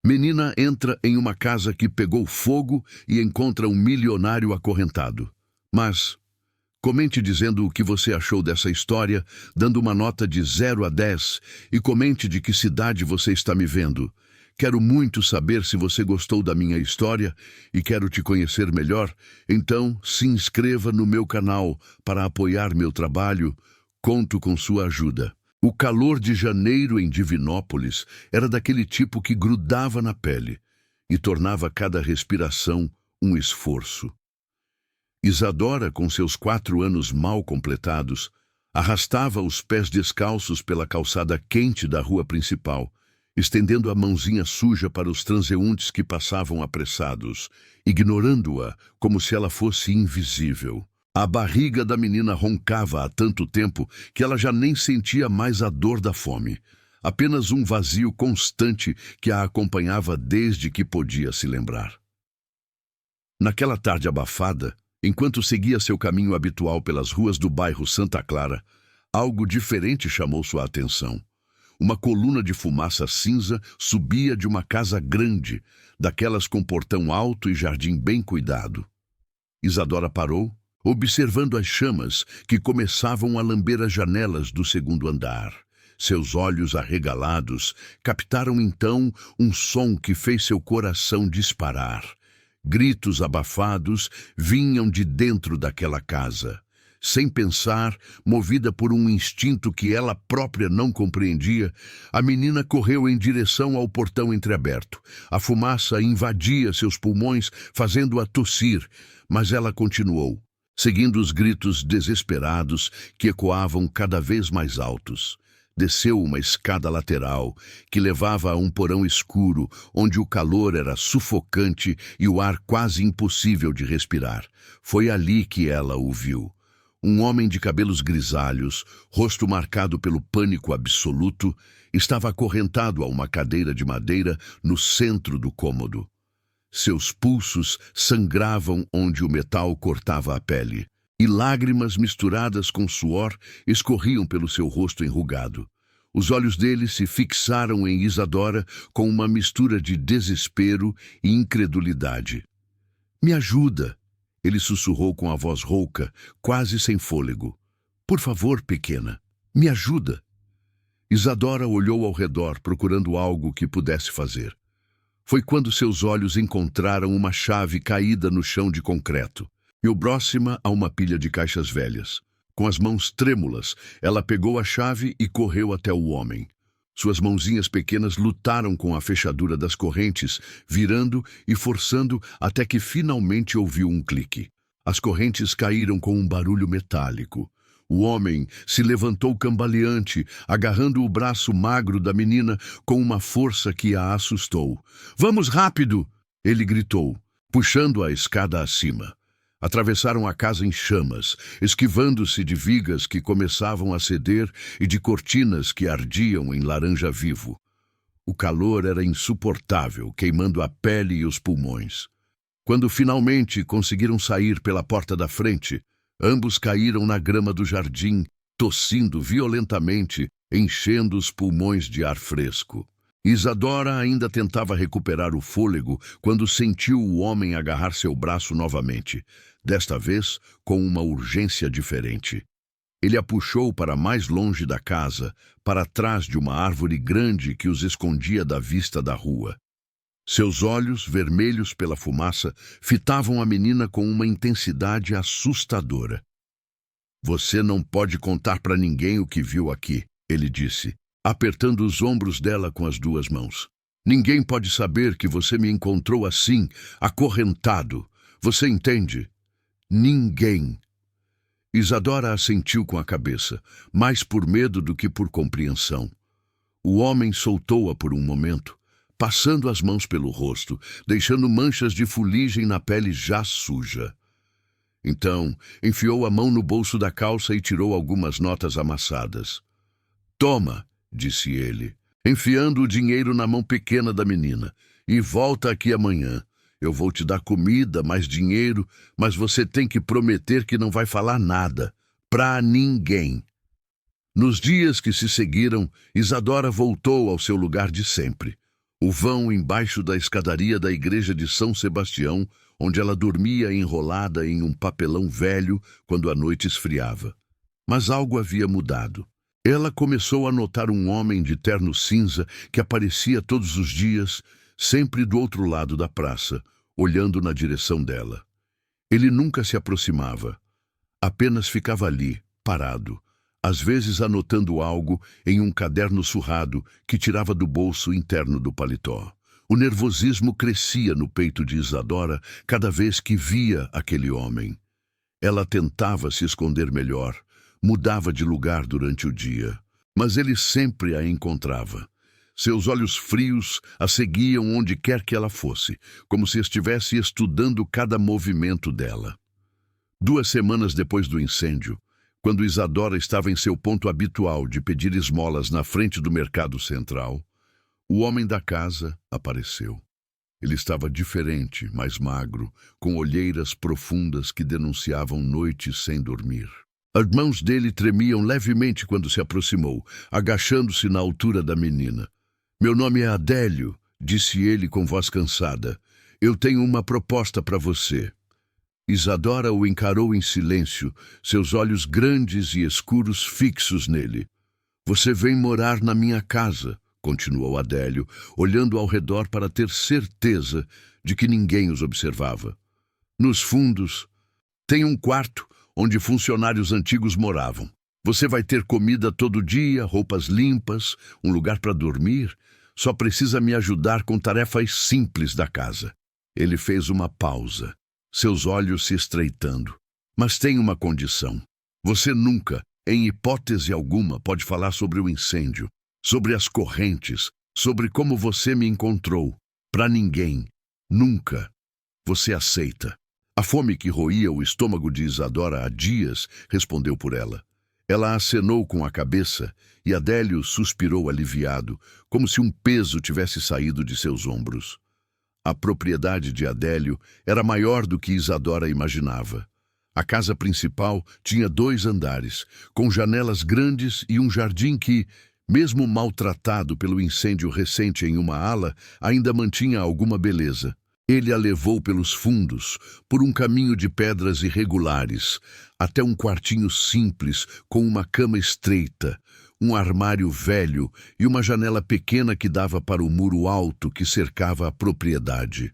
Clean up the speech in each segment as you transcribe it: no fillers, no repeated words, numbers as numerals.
Menina entra em uma casa que pegou fogo e encontra um milionário acorrentado. Mas comente dizendo o que você achou dessa história, dando uma nota de 0 a 10 e comente de que cidade você está me vendo. Quero muito saber se você gostou da minha história e quero te conhecer melhor, então se inscreva no meu canal para apoiar meu trabalho. Conto com sua ajuda. O calor de janeiro em Divinópolis era daquele tipo que grudava na pele e tornava cada respiração um esforço. Isadora, com seus 4 anos mal completados, arrastava os pés descalços pela calçada quente da rua principal, estendendo a mãozinha suja para os transeuntes que passavam apressados, ignorando-a como se ela fosse invisível. A barriga da menina roncava há tanto tempo que ela já nem sentia mais a dor da fome, apenas um vazio constante que a acompanhava desde que podia se lembrar. Naquela tarde abafada, enquanto seguia seu caminho habitual pelas ruas do bairro Santa Clara, algo diferente chamou sua atenção. Uma coluna de fumaça cinza subia de uma casa grande, daquelas com portão alto e jardim bem cuidado. Isadora parou, observando as chamas que começavam a lamber as janelas do segundo andar. Seus olhos arregalados captaram então um som que fez seu coração disparar. Gritos abafados vinham de dentro daquela casa. Sem pensar, movida por um instinto que ela própria não compreendia, a menina correu em direção ao portão entreaberto. A fumaça invadia seus pulmões, fazendo-a tossir, mas ela continuou, seguindo os gritos desesperados que ecoavam cada vez mais altos. Desceu uma escada lateral que levava a um porão escuro, onde o calor era sufocante e o ar quase impossível de respirar. Foi ali que ela o viu. Um homem de cabelos grisalhos, rosto marcado pelo pânico absoluto, estava acorrentado a uma cadeira de madeira no centro do cômodo. Seus pulsos sangravam onde o metal cortava a pele, e lágrimas misturadas com suor escorriam pelo seu rosto enrugado. Os olhos dele se fixaram em Isadora com uma mistura de desespero e incredulidade. "Me ajuda!" Ele sussurrou com a voz rouca, quase sem fôlego. "Por favor, pequena, me ajuda!" Isadora olhou ao redor, procurando algo que pudesse fazer. Foi quando seus olhos encontraram uma chave caída no chão de concreto, e próxima a uma pilha de caixas velhas. Com as mãos trêmulas, ela pegou a chave e correu até o homem. Suas mãozinhas pequenas lutaram com a fechadura das correntes, virando e forçando até que finalmente ouviu um clique. As correntes caíram com um barulho metálico. O homem se levantou cambaleante, agarrando o braço magro da menina com uma força que a assustou. "Vamos rápido!" ele gritou, puxando a escada acima. Atravessaram a casa em chamas, esquivando-se de vigas que começavam a ceder e de cortinas que ardiam em laranja vivo. O calor era insuportável, queimando a pele e os pulmões. Quando finalmente conseguiram sair pela porta da frente, ambos caíram na grama do jardim, tossindo violentamente, enchendo os pulmões de ar fresco. Isadora ainda tentava recuperar o fôlego quando sentiu o homem agarrar seu braço novamente, desta vez com uma urgência diferente. Ele a puxou para mais longe da casa, para trás de uma árvore grande que os escondia da vista da rua. Seus olhos, vermelhos pela fumaça, fitavam a menina com uma intensidade assustadora. "Você não pode contar para ninguém o que viu aqui", ele disse, apertando os ombros dela com as 2 mãos. "Ninguém pode saber que você me encontrou assim, acorrentado. Você entende? Ninguém." Isadora assentiu com a cabeça, mais por medo do que por compreensão. O homem soltou-a por um momento, passando as mãos pelo rosto, deixando manchas de fuligem na pele já suja. Então, enfiou a mão no bolso da calça e tirou algumas notas amassadas. "Toma", disse ele, enfiando o dinheiro na mão pequena da menina, "e volta aqui amanhã. Eu vou te dar comida, mais dinheiro, mas você tem que prometer que não vai falar nada, pra ninguém." Nos dias que se seguiram, Isadora voltou ao seu lugar de sempre. O vão embaixo da escadaria da igreja de São Sebastião, onde ela dormia enrolada em um papelão velho quando a noite esfriava. Mas algo havia mudado. Ela começou a notar um homem de terno cinza que aparecia todos os dias, sempre do outro lado da praça, olhando na direção dela. Ele nunca se aproximava, apenas ficava ali, parado, às vezes anotando algo em um caderno surrado que tirava do bolso interno do paletó. O nervosismo crescia no peito de Isadora cada vez que via aquele homem. Ela tentava se esconder melhor, mudava de lugar durante o dia, mas ele sempre a encontrava. Seus olhos frios a seguiam onde quer que ela fosse, como se estivesse estudando cada movimento dela. 2 semanas depois do incêndio, quando Isadora estava em seu ponto habitual de pedir esmolas na frente do mercado central, o homem da casa apareceu. Ele estava diferente, mais magro, com olheiras profundas que denunciavam noites sem dormir. As mãos dele tremiam levemente quando se aproximou, agachando-se na altura da menina. "Meu nome é Adélio", disse ele com voz cansada. "Eu tenho uma proposta para você." Isadora o encarou em silêncio, seus olhos grandes e escuros fixos nele. "Você vem morar na minha casa", continuou Adélio, olhando ao redor para ter certeza de que ninguém os observava. "Nos fundos, tem um quarto onde funcionários antigos moravam. Você vai ter comida todo dia, roupas limpas, um lugar para dormir. Só precisa me ajudar com tarefas simples da casa." Ele fez uma pausa, seus olhos se estreitando. "Mas tem uma condição. Você nunca, em hipótese alguma, pode falar sobre o incêndio, sobre as correntes, sobre como você me encontrou. Para ninguém. Nunca. Você aceita?" A fome que roía o estômago de Isadora há dias respondeu por ela. Ela acenou com a cabeça e Adélio suspirou aliviado, como se um peso tivesse saído de seus ombros. A propriedade de Adélio era maior do que Isadora imaginava. A casa principal tinha 2 andares, com janelas grandes e um jardim que, mesmo maltratado pelo incêndio recente em uma ala, ainda mantinha alguma beleza. Ele a levou pelos fundos, por um caminho de pedras irregulares, até um quartinho simples com uma cama estreita, um armário velho e uma janela pequena que dava para o muro alto que cercava a propriedade.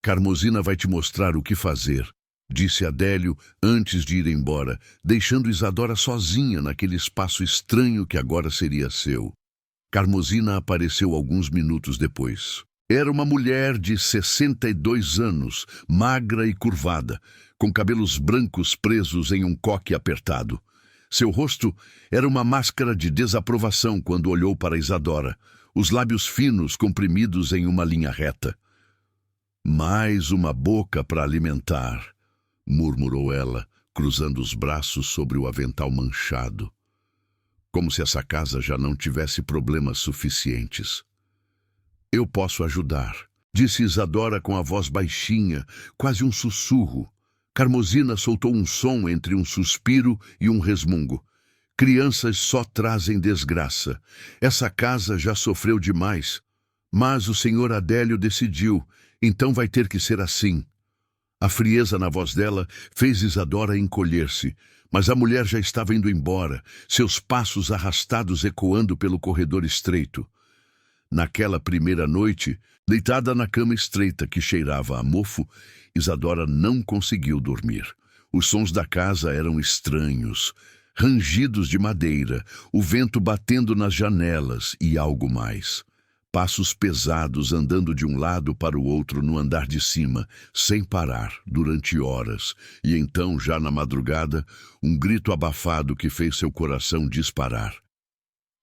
"Carmosina vai te mostrar o que fazer", disse Adélio antes de ir embora, deixando Isadora sozinha naquele espaço estranho que agora seria seu. Carmosina apareceu alguns minutos depois. Era uma mulher de 62 anos, magra e curvada, com cabelos brancos presos em um coque apertado. Seu rosto era uma máscara de desaprovação quando olhou para Isadora, os lábios finos comprimidos em uma linha reta. "Mais uma boca para alimentar", murmurou ela, cruzando os braços sobre o avental manchado. Como se essa casa já não tivesse problemas suficientes. "Eu posso ajudar", disse Isadora com a voz baixinha, quase um sussurro. Carmosina soltou um som entre um suspiro e um resmungo. "Crianças só trazem desgraça. Essa casa já sofreu demais. Mas o senhor Adélio decidiu, então vai ter que ser assim." A frieza na voz dela fez Isadora encolher-se, mas a mulher já estava indo embora, seus passos arrastados ecoando pelo corredor estreito. Naquela primeira noite, deitada na cama estreita que cheirava a mofo, Isadora não conseguiu dormir. Os sons da casa eram estranhos, rangidos de madeira, o vento batendo nas janelas e algo mais. Passos pesados andando de um lado para o outro no andar de cima, sem parar, durante horas, e então, já na madrugada, um grito abafado que fez seu coração disparar.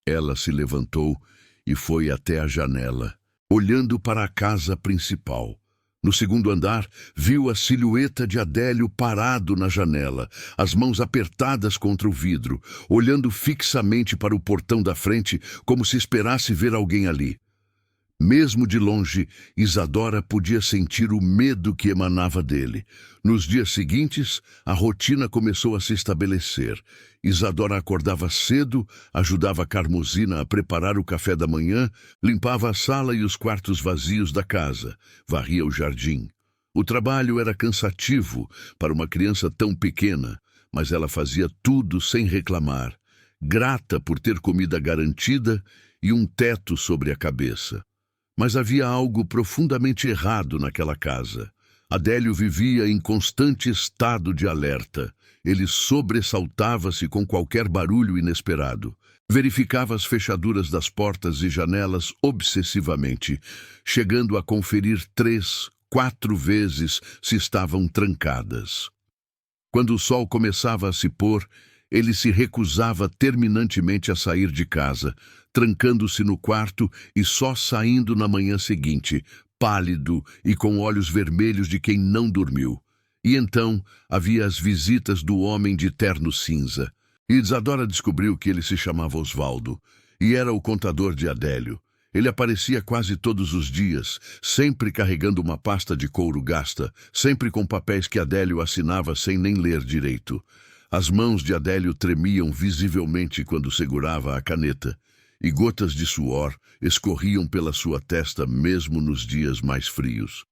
Ela se levantou e foi até a janela, olhando para a casa principal. No segundo andar, viu a silhueta de Adélio parado na janela, as mãos apertadas contra o vidro, olhando fixamente para o portão da frente, como se esperasse ver alguém ali. Mesmo de longe, Isadora podia sentir o medo que emanava dele. Nos dias seguintes, a rotina começou a se estabelecer. Isadora acordava cedo, ajudava Carmosina a preparar o café da manhã, limpava a sala e os quartos vazios da casa, varria o jardim. O trabalho era cansativo para uma criança tão pequena, mas ela fazia tudo sem reclamar, grata por ter comida garantida e um teto sobre a cabeça. Mas havia algo profundamente errado naquela casa. Adélio vivia em constante estado de alerta. Ele sobressaltava-se com qualquer barulho inesperado. Verificava as fechaduras das portas e janelas obsessivamente, chegando a conferir 3, 4 vezes se estavam trancadas. Quando o sol começava a se pôr, ele se recusava terminantemente a sair de casa, trancando-se no quarto e só saindo na manhã seguinte, pálido e com olhos vermelhos de quem não dormiu. E então havia as visitas do homem de terno cinza. Isadora descobriu que ele se chamava Osvaldo e era o contador de Adélio. Ele aparecia quase todos os dias, sempre carregando uma pasta de couro gasta, sempre com papéis que Adélio assinava sem nem ler direito. As mãos de Adélio tremiam visivelmente quando segurava a caneta, e gotas de suor escorriam pela sua testa mesmo nos dias mais frios.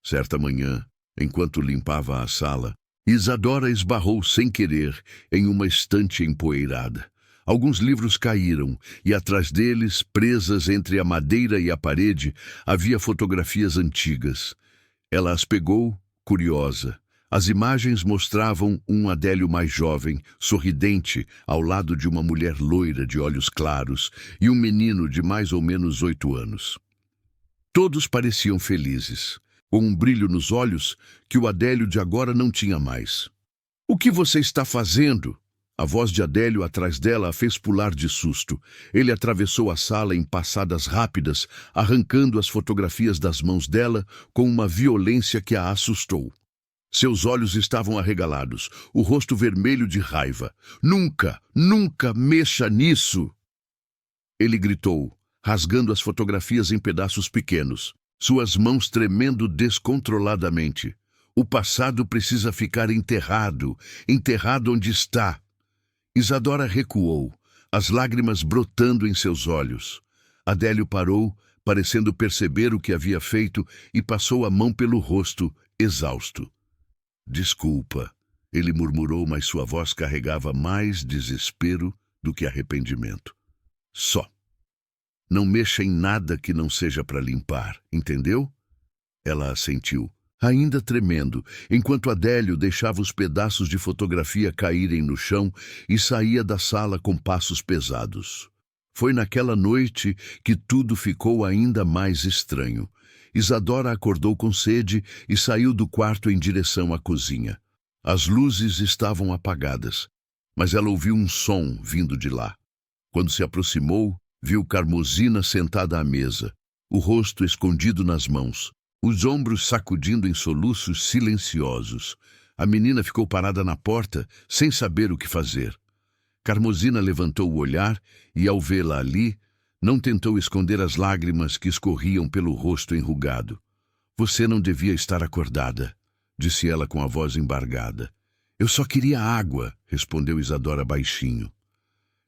Certa manhã, enquanto limpava a sala, Isadora esbarrou sem querer em uma estante empoeirada. Alguns livros caíram, e atrás deles, presas entre a madeira e a parede, havia fotografias antigas. Ela as pegou, curiosa. As imagens mostravam um Adélio mais jovem, sorridente, ao lado de uma mulher loira de olhos claros e um menino de mais ou menos 8 anos. Todos pareciam felizes, com um brilho nos olhos que o Adélio de agora não tinha mais. "O que você está fazendo?" A voz de Adélio atrás dela a fez pular de susto. Ele atravessou a sala em passadas rápidas, arrancando as fotografias das mãos dela com uma violência que a assustou. Seus olhos estavam arregalados, o rosto vermelho de raiva. "Nunca, nunca mexa nisso!" Ele gritou, rasgando as fotografias em pedaços pequenos, suas mãos tremendo descontroladamente. "O passado precisa ficar enterrado, enterrado onde está." Isadora recuou, as lágrimas brotando em seus olhos. Adélio parou, parecendo perceber o que havia feito, e passou a mão pelo rosto, exausto. "Desculpa", ele murmurou, mas sua voz carregava mais desespero do que arrependimento. "Só. Não mexa em nada que não seja para limpar, entendeu?" Ela assentiu, ainda tremendo, enquanto Adélio deixava os pedaços de fotografia caírem no chão e saía da sala com passos pesados. Foi naquela noite que tudo ficou ainda mais estranho. Isadora acordou com sede e saiu do quarto em direção à cozinha. As luzes estavam apagadas, mas ela ouviu um som vindo de lá. Quando se aproximou, viu Carmosina sentada à mesa, o rosto escondido nas mãos, os ombros sacudindo em soluços silenciosos. A menina ficou parada na porta, sem saber o que fazer. Carmosina levantou o olhar e, ao vê-la ali, não tentou esconder as lágrimas que escorriam pelo rosto enrugado. "Você não devia estar acordada", disse ela com a voz embargada. "Eu só queria água", respondeu Isadora baixinho.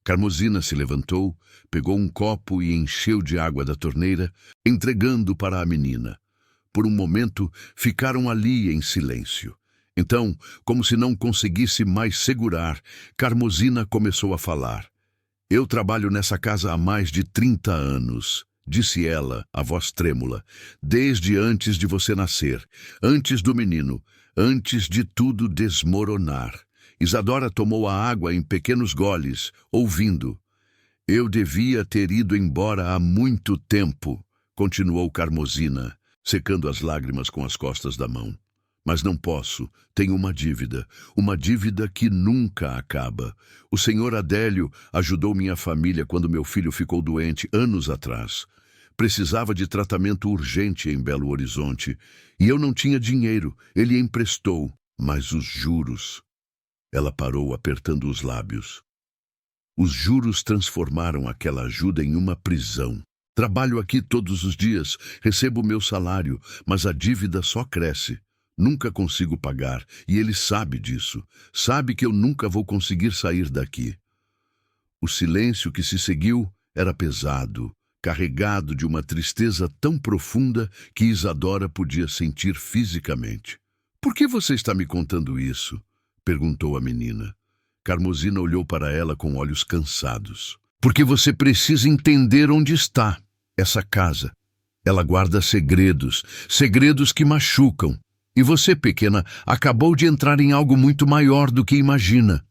Carmosina se levantou, pegou um copo e encheu de água da torneira, entregando para a menina. Por um momento, ficaram ali em silêncio. Então, como se não conseguisse mais segurar, Carmosina começou a falar. "Eu trabalho nessa casa há mais de 30 anos", disse ela, a voz trêmula. "Desde antes de você nascer, antes do menino, antes de tudo desmoronar." Isadora tomou a água em pequenos goles, ouvindo. "Eu devia ter ido embora há muito tempo", continuou Carmosina, secando as lágrimas com as costas da mão. "Mas não posso. Tenho uma dívida que nunca acaba. O senhor Adélio ajudou minha família quando meu filho ficou doente anos atrás. Precisava de tratamento urgente em Belo Horizonte, e eu não tinha dinheiro. Ele emprestou, mas os juros..." Ela parou, apertando os lábios. Os juros transformaram aquela ajuda em uma prisão. Trabalho aqui todos os dias, recebo meu salário, mas a dívida só cresce. Nunca consigo pagar, e ele sabe disso. Sabe que eu nunca vou conseguir sair daqui. O silêncio que se seguiu era pesado, carregado de uma tristeza tão profunda que Isadora podia sentir fisicamente. "Por que você está me contando isso?" perguntou a menina. Carmosina olhou para ela com olhos cansados. "Porque você precisa entender onde está essa casa. Ela guarda segredos, segredos que machucam. E você, pequena, acabou de entrar em algo muito maior do que imagina."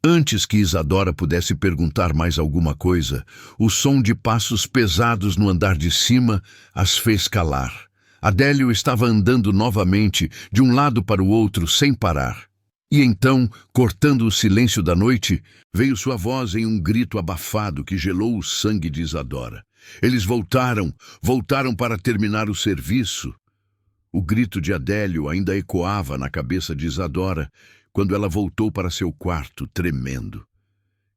Antes que Isadora pudesse perguntar mais alguma coisa, o som de passos pesados no andar de cima as fez calar. Adélio estava andando novamente, de um lado para o outro, sem parar. E então, cortando o silêncio da noite, veio sua voz em um grito abafado que gelou o sangue de Isadora. Eles voltaram para terminar o serviço. O grito de Adélio ainda ecoava na cabeça de Isadora quando ela voltou para seu quarto, tremendo.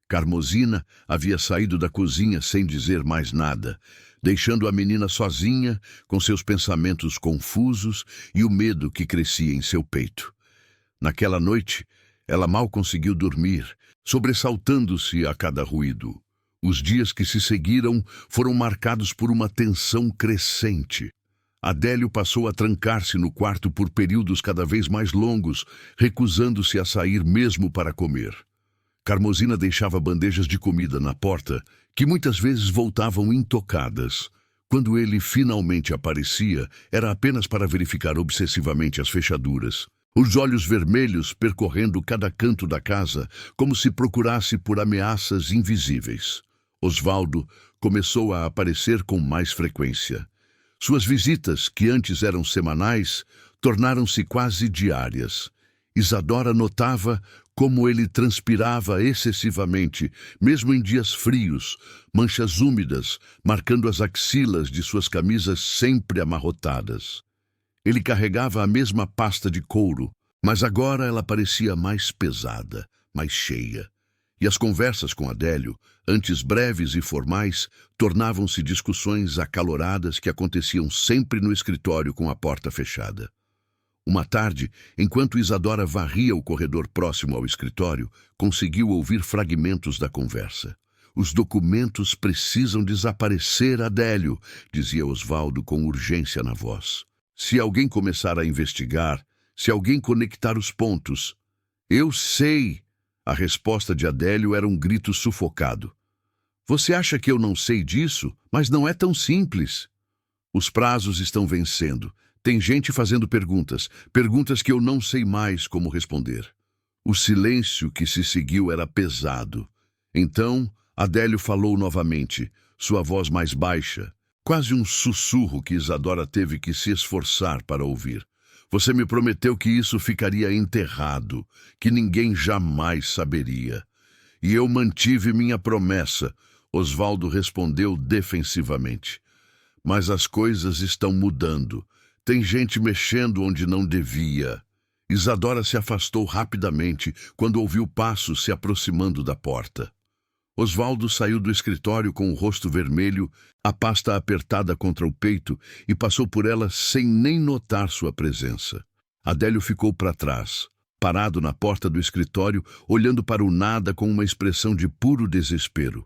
Carmosina havia saído da cozinha sem dizer mais nada, deixando a menina sozinha, com seus pensamentos confusos e o medo que crescia em seu peito. Naquela noite, ela mal conseguiu dormir, sobressaltando-se a cada ruído. Os dias que se seguiram foram marcados por uma tensão crescente. Adélio passou a trancar-se no quarto por períodos cada vez mais longos, recusando-se a sair mesmo para comer. Carmosina deixava bandejas de comida na porta, que muitas vezes voltavam intocadas. Quando ele finalmente aparecia, era apenas para verificar obsessivamente as fechaduras. Os olhos vermelhos percorrendo cada canto da casa, como se procurasse por ameaças invisíveis. Osvaldo começou a aparecer com mais frequência. Suas visitas, que antes eram semanais, tornaram-se quase diárias. Isadora notava como ele transpirava excessivamente, mesmo em dias frios, manchas úmidas, marcando as axilas de suas camisas sempre amarrotadas. Ele carregava a mesma pasta de couro, mas agora ela parecia mais pesada, mais cheia. E as conversas com Adélio, antes breves e formais, tornavam-se discussões acaloradas que aconteciam sempre no escritório com a porta fechada. Uma tarde, enquanto Isadora varria o corredor próximo ao escritório, conseguiu ouvir fragmentos da conversa. "Os documentos precisam desaparecer, Adélio", dizia Osvaldo com urgência na voz. "Se alguém começar a investigar, se alguém conectar os pontos..." "Eu sei." A resposta de Adélio era um grito sufocado. "Você acha que eu não sei disso? Mas não é tão simples. Os prazos estão vencendo. Tem gente fazendo perguntas que eu não sei mais como responder." O silêncio que se seguiu era pesado. Então, Adélio falou novamente, sua voz mais baixa, quase um sussurro que Isadora teve que se esforçar para ouvir. "Você me prometeu que isso ficaria enterrado, que ninguém jamais saberia. E eu mantive minha promessa", Osvaldo respondeu defensivamente. "Mas as coisas estão mudando. Tem gente mexendo onde não devia." Isadora se afastou rapidamente quando ouviu passos se aproximando da porta. Osvaldo saiu do escritório com o rosto vermelho, a pasta apertada contra o peito, e passou por ela sem nem notar sua presença. Adélio ficou para trás, parado na porta do escritório, olhando para o nada com uma expressão de puro desespero.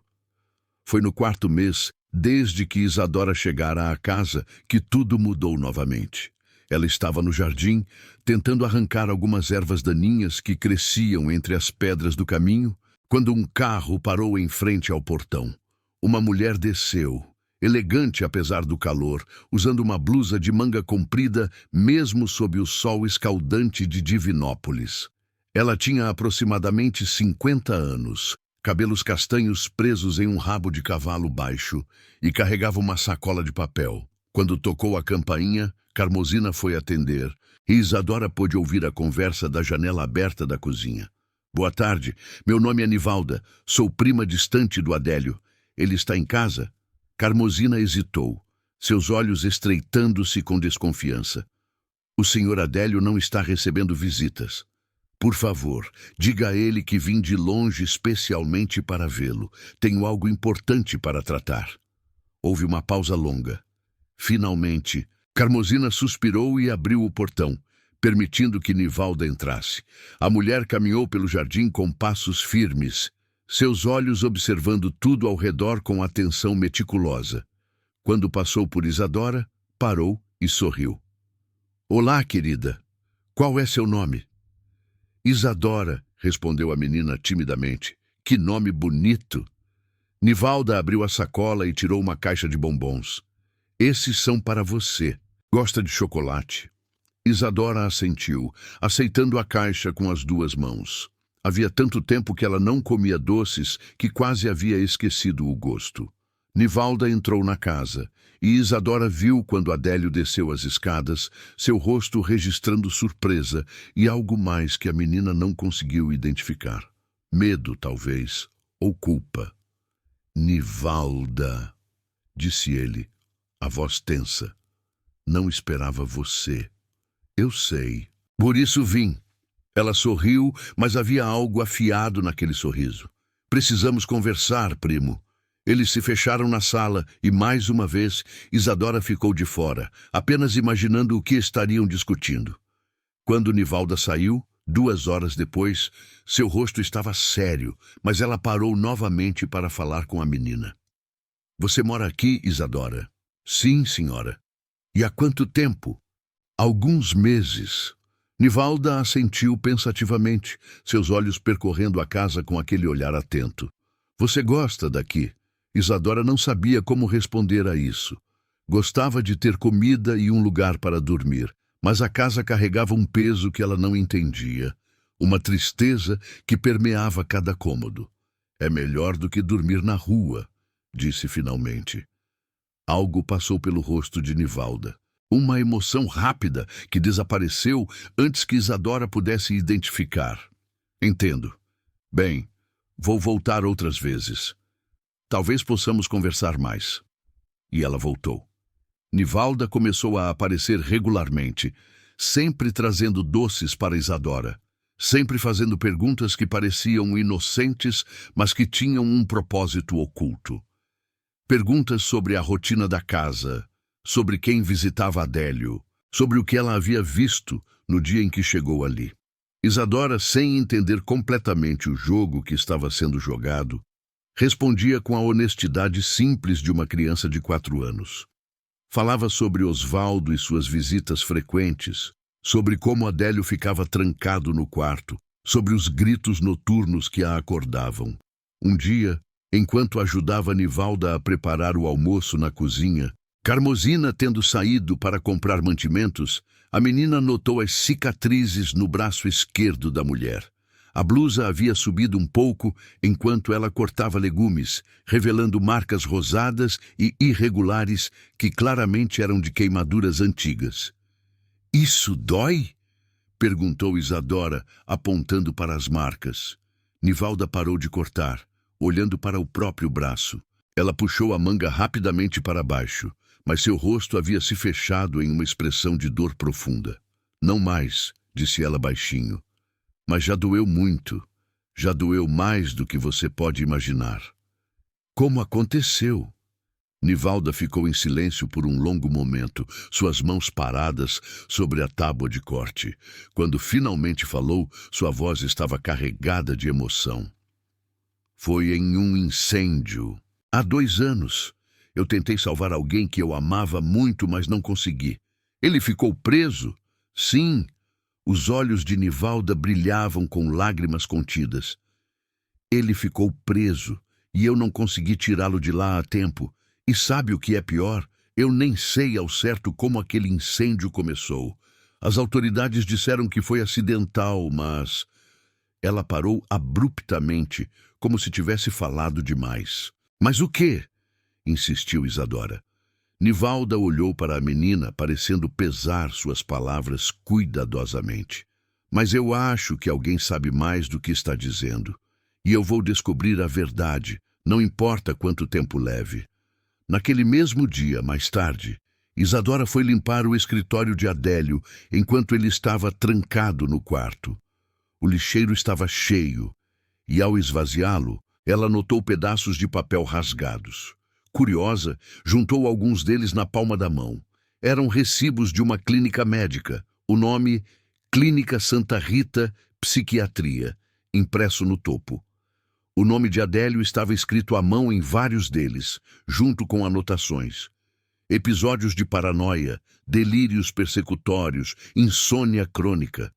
Foi no quarto mês, desde que Isadora chegara à casa, que tudo mudou novamente. Ela estava no jardim, tentando arrancar algumas ervas daninhas que cresciam entre as pedras do caminho, quando um carro parou em frente ao portão. Uma mulher desceu, elegante apesar do calor, usando uma blusa de manga comprida, mesmo sob o sol escaldante de Divinópolis. Ela tinha aproximadamente 50 anos, cabelos castanhos presos em um rabo de cavalo baixo, e carregava uma sacola de papel. Quando tocou a campainha, Carmosina foi atender, e Isadora pôde ouvir a conversa da janela aberta da cozinha. "Boa tarde, meu nome é Nivalda, sou prima distante do Adélio. Ele está em casa?" Carmosina hesitou, seus olhos estreitando-se com desconfiança. "O senhor Adélio não está recebendo visitas. Por favor, diga a ele que vim de longe especialmente para vê-lo. Tenho algo importante para tratar." Houve uma pausa longa. Finalmente, Carmosina suspirou e abriu o portão, permitindo que Nivalda entrasse. A mulher caminhou pelo jardim com passos firmes, seus olhos observando tudo ao redor com atenção meticulosa. Quando passou por Isadora, parou e sorriu. Olá, querida. Qual é seu nome? Isadora, respondeu a menina timidamente. Que nome bonito! Nivalda abriu a sacola e tirou uma caixa de bombons. Esses são para você. Gosta de chocolate? Isadora assentiu, aceitando a caixa com as duas mãos. Havia tanto tempo que ela não comia doces que quase havia esquecido o gosto. Nivalda entrou na casa, e Isadora viu quando Adélio desceu as escadas, seu rosto registrando surpresa e algo mais que a menina não conseguiu identificar. Medo, talvez, ou culpa. Nivalda, disse ele, a voz tensa. Não esperava você. Eu sei. Por isso vim. Ela sorriu, mas havia algo afiado naquele sorriso. Precisamos conversar, primo. Eles se fecharam na sala e, mais uma vez, Isadora ficou de fora, apenas imaginando o que estariam discutindo. Quando Nivalda saiu, 2 horas depois, seu rosto estava sério, mas ela parou novamente para falar com a menina. Você mora aqui, Isadora? Sim, senhora. E há quanto tempo? Alguns meses. Nivalda assentiu pensativamente, seus olhos percorrendo a casa com aquele olhar atento. Você gosta daqui? Isadora não sabia como responder a isso. Gostava de ter comida e um lugar para dormir, mas a casa carregava um peso que ela não entendia, uma tristeza que permeava cada cômodo. É melhor do que dormir na rua, disse finalmente. Algo passou pelo rosto de Nivalda. Uma emoção rápida que desapareceu antes que Isadora pudesse identificar. Entendo. Bem, vou voltar outras vezes. Talvez possamos conversar mais. E ela voltou. Nivalda começou a aparecer regularmente, sempre trazendo doces para Isadora, sempre fazendo perguntas que pareciam inocentes, mas que tinham um propósito oculto. Perguntas sobre a rotina da casa, sobre quem visitava Adélio, sobre o que ela havia visto no dia em que chegou ali. Isadora, sem entender completamente o jogo que estava sendo jogado, respondia com a honestidade simples de uma criança de 4 anos. Falava sobre Osvaldo e suas visitas frequentes, sobre como Adélio ficava trancado no quarto, sobre os gritos noturnos que a acordavam. Um dia, enquanto ajudava Nivalda a preparar o almoço na cozinha, Carmosina tendo saído para comprar mantimentos, a menina notou as cicatrizes no braço esquerdo da mulher. A blusa havia subido um pouco enquanto ela cortava legumes, revelando marcas rosadas e irregulares que claramente eram de queimaduras antigas. — Isso dói? Perguntou Isadora, apontando para as marcas. Nivalda parou de cortar, olhando para o próprio braço. Ela puxou a manga rapidamente para baixo, mas seu rosto havia se fechado em uma expressão de dor profunda. Não mais, disse ela baixinho. Mas já doeu muito. Já doeu mais do que você pode imaginar. Como aconteceu? Nivalda ficou em silêncio por um longo momento, suas mãos paradas sobre a tábua de corte. Quando finalmente falou, sua voz estava carregada de emoção. Foi em um incêndio. Há 2 anos. Eu tentei salvar alguém que eu amava muito, mas não consegui. Ele ficou preso? Sim. Os olhos de Nivalda brilhavam com lágrimas contidas. Ele ficou preso, e eu não consegui tirá-lo de lá a tempo. E sabe o que é pior? Eu nem sei ao certo como aquele incêndio começou. As autoridades disseram que foi acidental, mas... Ela parou abruptamente, como se tivesse falado demais. Mas o quê? Insistiu Isadora. Nivalda olhou para a menina, parecendo pesar suas palavras cuidadosamente. Mas eu acho que alguém sabe mais do que está dizendo. E eu vou descobrir a verdade, não importa quanto tempo leve. Naquele mesmo dia, mais tarde, Isadora foi limpar o escritório de Adélio enquanto ele estava trancado no quarto. O lixeiro estava cheio, e ao esvaziá-lo, ela notou pedaços de papel rasgados. Curiosa, juntou alguns deles na palma da mão. Eram recibos de uma clínica médica. O nome, Clínica Santa Rita Psiquiatria, impresso no topo. O nome de Adélio estava escrito à mão em vários deles, junto com anotações. Episódios de paranoia, delírios persecutórios, insônia crônica.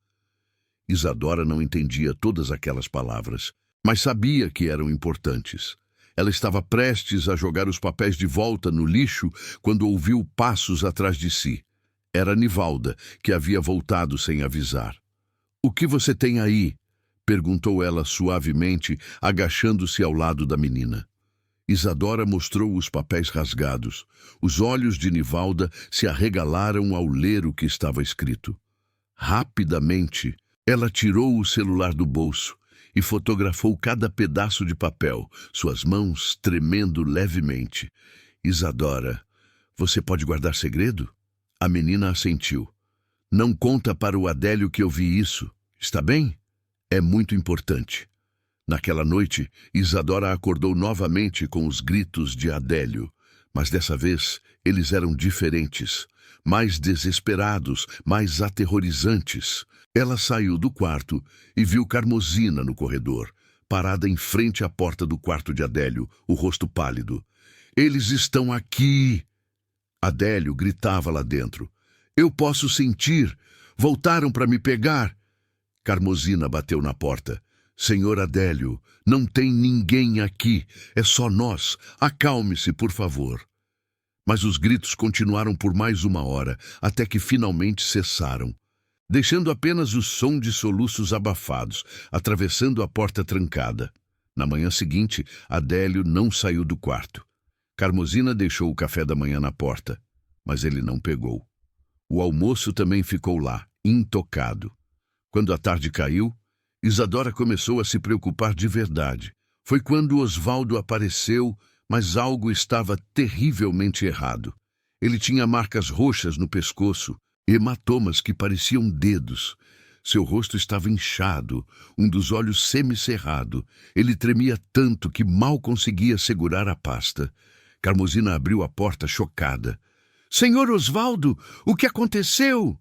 Isadora não entendia todas aquelas palavras, mas sabia que eram importantes. Ela estava prestes a jogar os papéis de volta no lixo quando ouviu passos atrás de si. Era Nivalda, que havia voltado sem avisar. "O que você tem aí?" perguntou ela suavemente, agachando-se ao lado da menina. Isadora mostrou os papéis rasgados. Os olhos de Nivalda se arregalaram ao ler o que estava escrito. Rapidamente, ela tirou o celular do bolso e fotografou cada pedaço de papel, suas mãos tremendo levemente. "Isadora, você pode guardar segredo?" A menina assentiu. "Não conta para o Adélio que eu vi isso, está bem? É muito importante." Naquela noite, Isadora acordou novamente com os gritos de Adélio, mas dessa vez eles eram diferentes, mais desesperados, mais aterrorizantes. Ela saiu do quarto e viu Carmosina no corredor, parada em frente à porta do quarto de Adélio, o rosto pálido. "Eles estão aqui!" Adélio gritava lá dentro. "Eu posso sentir! Voltaram para me pegar!" Carmosina bateu na porta. "Senhor Adélio, não tem ninguém aqui. É só nós. Acalme-se, por favor." Mas os gritos continuaram por mais uma hora, até que finalmente cessaram, deixando apenas o som de soluços abafados, atravessando a porta trancada. Na manhã seguinte, Adélio não saiu do quarto. Carmosina deixou o café da manhã na porta, mas ele não pegou. O almoço também ficou lá, intocado. Quando a tarde caiu, Isadora começou a se preocupar de verdade. Foi quando Osvaldo apareceu, mas algo estava terrivelmente errado. Ele tinha marcas roxas no pescoço, hematomas que pareciam dedos. Seu rosto estava inchado, um dos olhos semicerrado. Ele tremia tanto que mal conseguia segurar a pasta. Carmosina abriu a porta chocada. "Senhor Osvaldo, o que aconteceu?"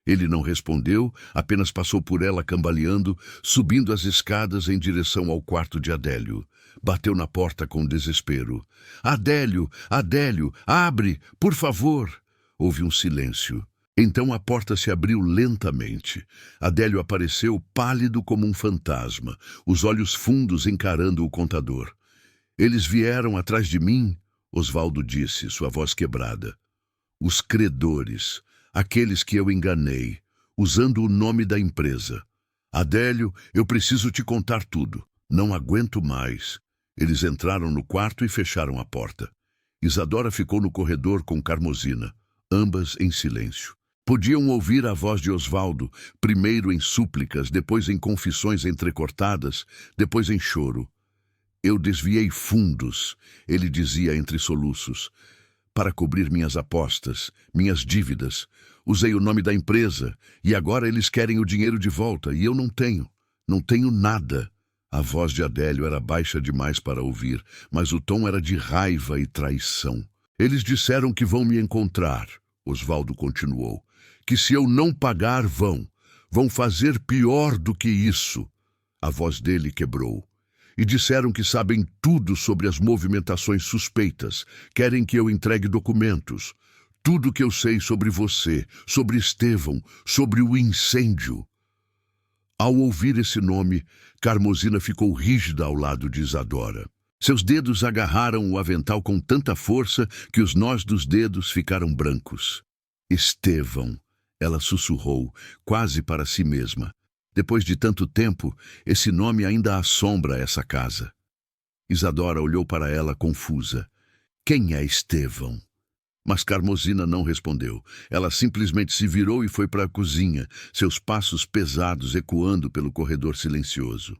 Ele não respondeu, apenas passou por ela cambaleando, subindo as escadas em direção ao quarto de Adélio. Bateu na porta com desespero. "Adélio, Adélio, abre, por favor!" Houve um silêncio. Então a porta se abriu lentamente. Adélio apareceu pálido como um fantasma, os olhos fundos encarando o contador. "Eles vieram atrás de mim", Osvaldo disse, sua voz quebrada. "Os credores, aqueles que eu enganei, usando o nome da empresa. Adélio, eu preciso te contar tudo. Não aguento mais." Eles entraram no quarto e fecharam a porta. Isadora ficou no corredor com Carmosina, ambas em silêncio. Podiam ouvir a voz de Osvaldo, primeiro em súplicas, depois em confissões entrecortadas, depois em choro. "Eu desviei fundos", ele dizia entre soluços, "para cobrir minhas apostas, minhas dívidas. Usei o nome da empresa e agora eles querem o dinheiro de volta e eu não tenho. Não tenho nada." A voz de Adélio era baixa demais para ouvir, mas o tom era de raiva e traição. "Eles disseram que vão me encontrar", Osvaldo continuou. "Que se eu não pagar, vão fazer pior do que isso." A voz dele quebrou. "E disseram que sabem tudo sobre as movimentações suspeitas. Querem que eu entregue documentos. Tudo que eu sei sobre você, sobre Estevão, sobre o incêndio." Ao ouvir esse nome, Carmosina ficou rígida ao lado de Isadora. Seus dedos agarraram o avental com tanta força que os nós dos dedos ficaram brancos. "Estevão", ela sussurrou, quase para si mesma. Depois de tanto tempo, esse nome ainda assombra essa casa. Isadora olhou para ela confusa. "Quem é Estevão?" Mas Carmosina não respondeu. Ela simplesmente se virou e foi para a cozinha, seus passos pesados ecoando pelo corredor silencioso.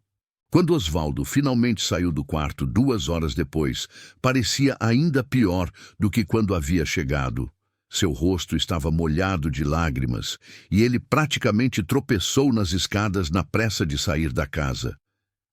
Quando Osvaldo finalmente saiu do quarto 2 horas depois, parecia ainda pior do que quando havia chegado. Seu rosto estava molhado de lágrimas e ele praticamente tropeçou nas escadas na pressa de sair da casa.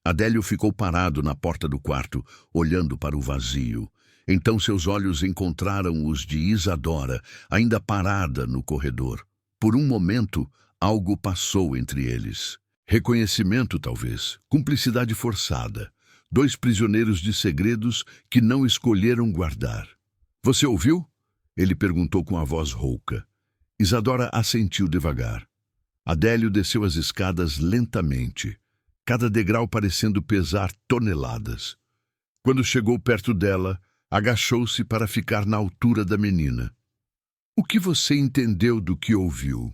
Adélio ficou parado na porta do quarto, olhando para o vazio. Então seus olhos encontraram os de Isadora, ainda parada no corredor. Por um momento, algo passou entre eles. Reconhecimento, talvez. Cumplicidade forçada. Dois prisioneiros de segredos que não escolheram guardar. Você ouviu? Ele perguntou com a voz rouca. Isadora assentiu devagar. Adélio desceu as escadas lentamente, cada degrau parecendo pesar toneladas. Quando chegou perto dela, agachou-se para ficar na altura da menina. O que você entendeu do que ouviu?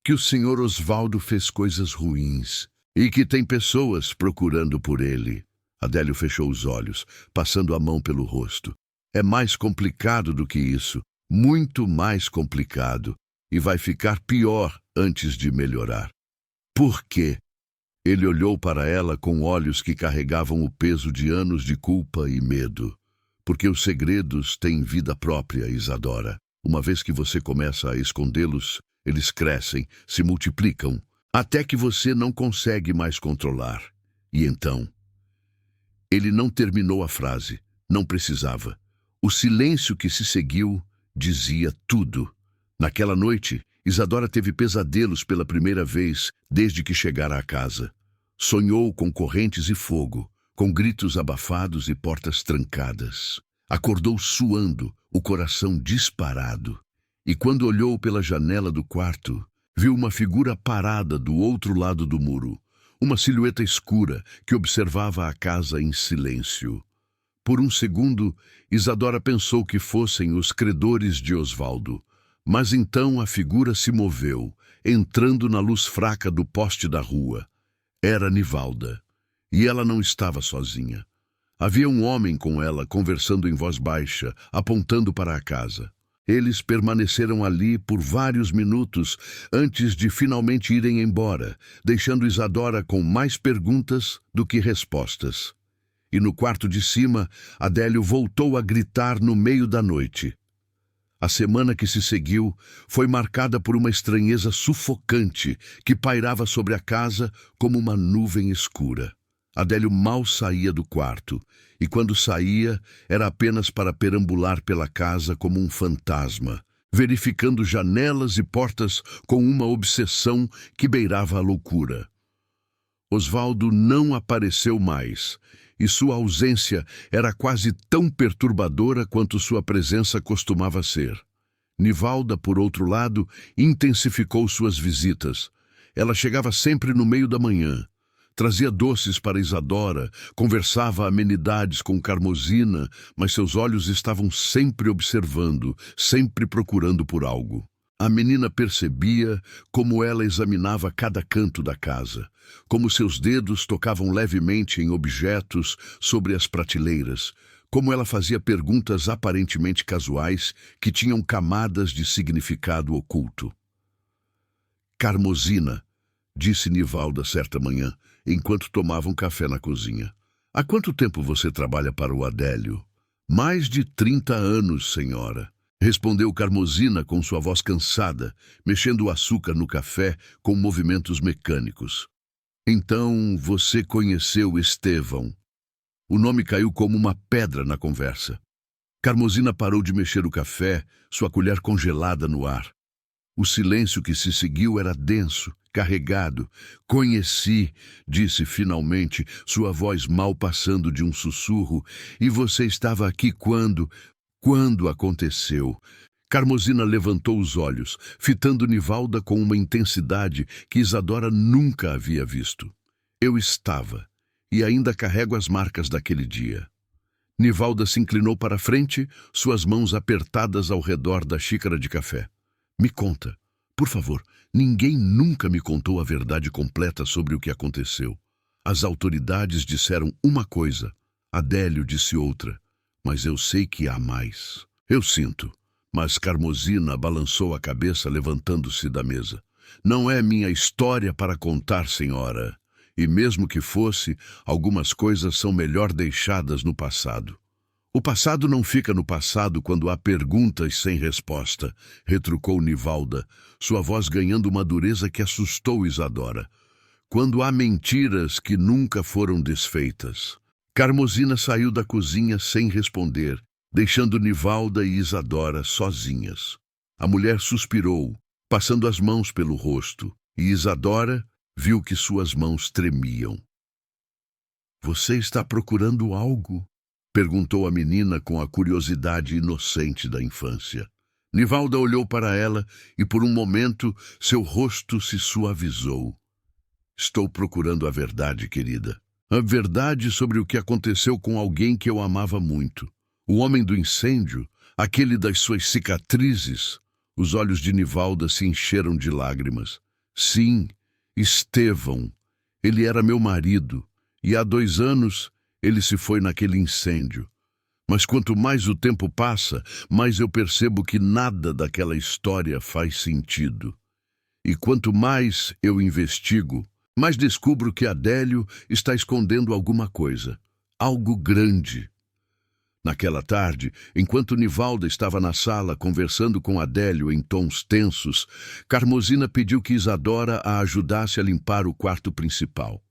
Que o senhor Osvaldo fez coisas ruins e que tem pessoas procurando por ele. Adélio fechou os olhos, passando a mão pelo rosto. É mais complicado do que isso, muito mais complicado, e vai ficar pior antes de melhorar. Por quê? Ele olhou para ela com olhos que carregavam o peso de anos de culpa e medo. Porque os segredos têm vida própria, Isadora. Uma vez que você começa a escondê-los, eles crescem, se multiplicam, até que você não consegue mais controlar. E então... Ele não terminou a frase. Não precisava. O silêncio que se seguiu dizia tudo. Naquela noite, Isadora teve pesadelos pela primeira vez desde que chegara à casa. Sonhou com correntes e fogo, com gritos abafados e portas trancadas. Acordou suando, o coração disparado. E quando olhou pela janela do quarto, viu uma figura parada do outro lado do muro. Uma silhueta escura que observava a casa em silêncio. Por um segundo, Isadora pensou que fossem os credores de Osvaldo. Mas então a figura se moveu, entrando na luz fraca do poste da rua. Era Nivalda. E ela não estava sozinha. Havia um homem com ela, conversando em voz baixa, apontando para a casa. Eles permaneceram ali por vários minutos antes de finalmente irem embora, deixando Isadora com mais perguntas do que respostas. E no quarto de cima, Adélio voltou a gritar no meio da noite. A semana que se seguiu foi marcada por uma estranheza sufocante que pairava sobre a casa como uma nuvem escura. Adélio mal saía do quarto, e quando saía, era apenas para perambular pela casa como um fantasma, verificando janelas e portas com uma obsessão que beirava a loucura. Osvaldo não apareceu mais, e sua ausência era quase tão perturbadora quanto sua presença costumava ser. Nivalda, por outro lado, intensificou suas visitas. Ela chegava sempre no meio da manhã. Trazia doces para Isadora, conversava amenidades com Carmosina, mas seus olhos estavam sempre observando, sempre procurando por algo. A menina percebia como ela examinava cada canto da casa, como seus dedos tocavam levemente em objetos sobre as prateleiras, como ela fazia perguntas aparentemente casuais que tinham camadas de significado oculto. Carmosina, disse Nivalda certa manhã, enquanto tomavam café na cozinha. Há quanto tempo você trabalha para o Adélio? Mais de 30 anos, senhora. Respondeu Carmosina com sua voz cansada, mexendo o açúcar no café com movimentos mecânicos. Então você conheceu Estevão. O nome caiu como uma pedra na conversa. Carmosina parou de mexer o café, sua colher congelada no ar. O silêncio que se seguiu era denso, carregado. Conheci, disse finalmente, sua voz mal passando de um sussurro, e você estava aqui quando... Quando aconteceu? Carmosina levantou os olhos, fitando Nivalda com uma intensidade que Isadora nunca havia visto. Eu estava, e ainda carrego as marcas daquele dia. Nivalda se inclinou para a frente, suas mãos apertadas ao redor da xícara de café. Me conta, por favor, ninguém nunca me contou a verdade completa sobre o que aconteceu. As autoridades disseram uma coisa, Adélio disse outra. Mas eu sei que há mais. Eu sinto. Mas Carmosina balançou a cabeça, levantando-se da mesa. Não é minha história para contar, senhora. E mesmo que fosse, algumas coisas são melhor deixadas no passado. O passado não fica no passado quando há perguntas sem resposta, retrucou Nivalda, sua voz ganhando uma dureza que assustou Isadora. Quando há mentiras que nunca foram desfeitas. Carmosina saiu da cozinha sem responder, deixando Nivalda e Isadora sozinhas. A mulher suspirou, passando as mãos pelo rosto, e Isadora viu que suas mãos tremiam. "Você está procurando algo?" perguntou a menina com a curiosidade inocente da infância. Nivalda olhou para ela e, por um momento, seu rosto se suavizou. "Estou procurando a verdade, querida. A verdade sobre o que aconteceu com alguém que eu amava muito. O homem do incêndio, aquele das suas cicatrizes." Os olhos de Nivalda se encheram de lágrimas. "Sim, Estevão. Ele era meu marido, e há 2 anos ele se foi naquele incêndio. Mas quanto mais o tempo passa, mais eu percebo que nada daquela história faz sentido. E quanto mais eu investigo, mais descubro que Adélio está escondendo alguma coisa. Algo grande." Naquela tarde, enquanto Nivalda estava na sala conversando com Adélio em tons tensos, Carmosina pediu que Isadora a ajudasse a limpar o quarto principal.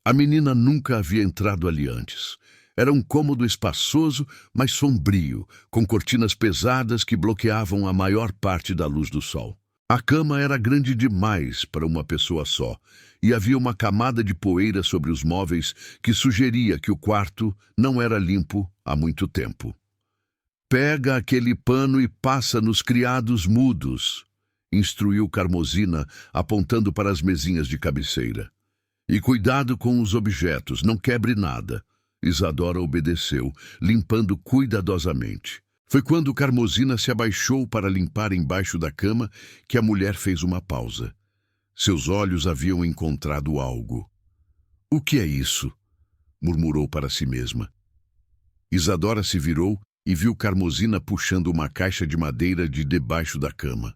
A menina nunca havia entrado ali antes. Era um cômodo espaçoso, mas sombrio, com cortinas pesadas que bloqueavam a maior parte da luz do sol. A cama era grande demais para uma pessoa só, e havia uma camada de poeira sobre os móveis que sugeria que o quarto não era limpo há muito tempo. "Pega aquele pano e passa nos criados mudos", instruiu Carmosina, apontando para as mesinhas de cabeceira. "E cuidado com os objetos, não quebre nada." Isadora obedeceu, limpando cuidadosamente. Foi quando Carmosina se abaixou para limpar embaixo da cama que a mulher fez uma pausa. Seus olhos haviam encontrado algo. "O que é isso?" murmurou para si mesma. Isadora se virou e viu Carmosina puxando uma caixa de madeira de debaixo da cama.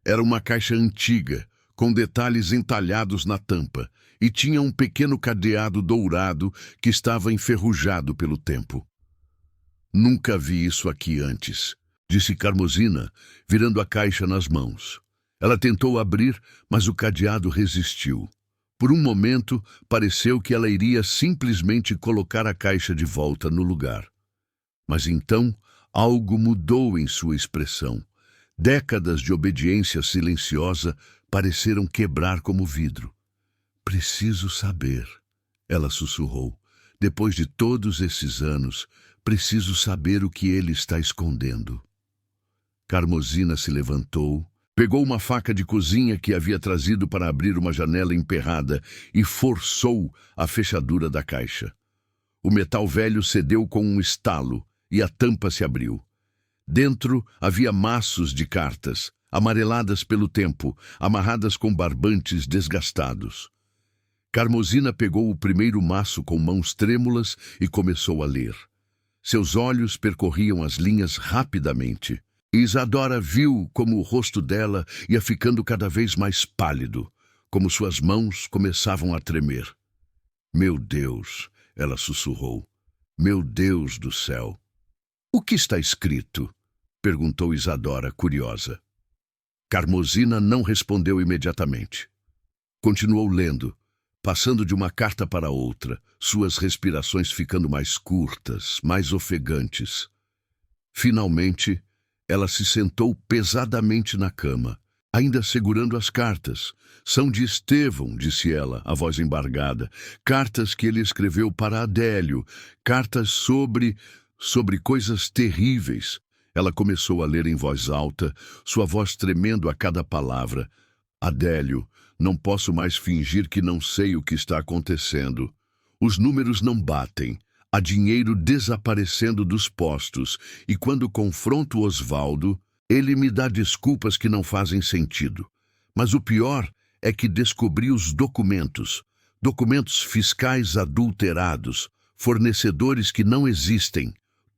Era uma caixa antiga, com detalhes entalhados na tampa, e tinha um pequeno cadeado dourado que estava enferrujado pelo tempo. "Nunca vi isso aqui antes", disse Carmosina, virando a caixa nas mãos. Ela tentou abrir, mas o cadeado resistiu. Por um momento, pareceu que ela iria simplesmente colocar a caixa de volta no lugar. Mas então, algo mudou em sua expressão. Décadas de obediência silenciosa pareceram quebrar como vidro. "Preciso saber", ela sussurrou. "Depois de todos esses anos, preciso saber o que ele está escondendo." Carmosina se levantou, pegou uma faca de cozinha que havia trazido para abrir uma janela emperrada e forçou a fechadura da caixa. O metal velho cedeu com um estalo e a tampa se abriu. Dentro havia maços de cartas, amareladas pelo tempo, amarradas com barbantes desgastados. Carmosina pegou o primeiro maço com mãos trêmulas e começou a ler. Seus olhos percorriam as linhas rapidamente. Isadora viu como o rosto dela ia ficando cada vez mais pálido, como suas mãos começavam a tremer. "Meu Deus", ela sussurrou. "Meu Deus do céu." "O que está escrito?" perguntou Isadora, curiosa. Carmosina não respondeu imediatamente. Continuou lendo, passando de uma carta para outra, suas respirações ficando mais curtas, mais ofegantes. Finalmente, ela se sentou pesadamente na cama, ainda segurando as cartas. "São de Estevão", disse ela, a voz embargada. "Cartas que ele escreveu para Adélio. Cartas sobre coisas terríveis." Ela começou a ler em voz alta, sua voz tremendo a cada palavra. "Adélio, não posso mais fingir que não sei o que está acontecendo. Os números não batem. Há dinheiro desaparecendo dos postos, e quando confronto Osvaldo, ele me dá desculpas que não fazem sentido. Mas o pior é que descobri os documentos fiscais adulterados, fornecedores que não existem,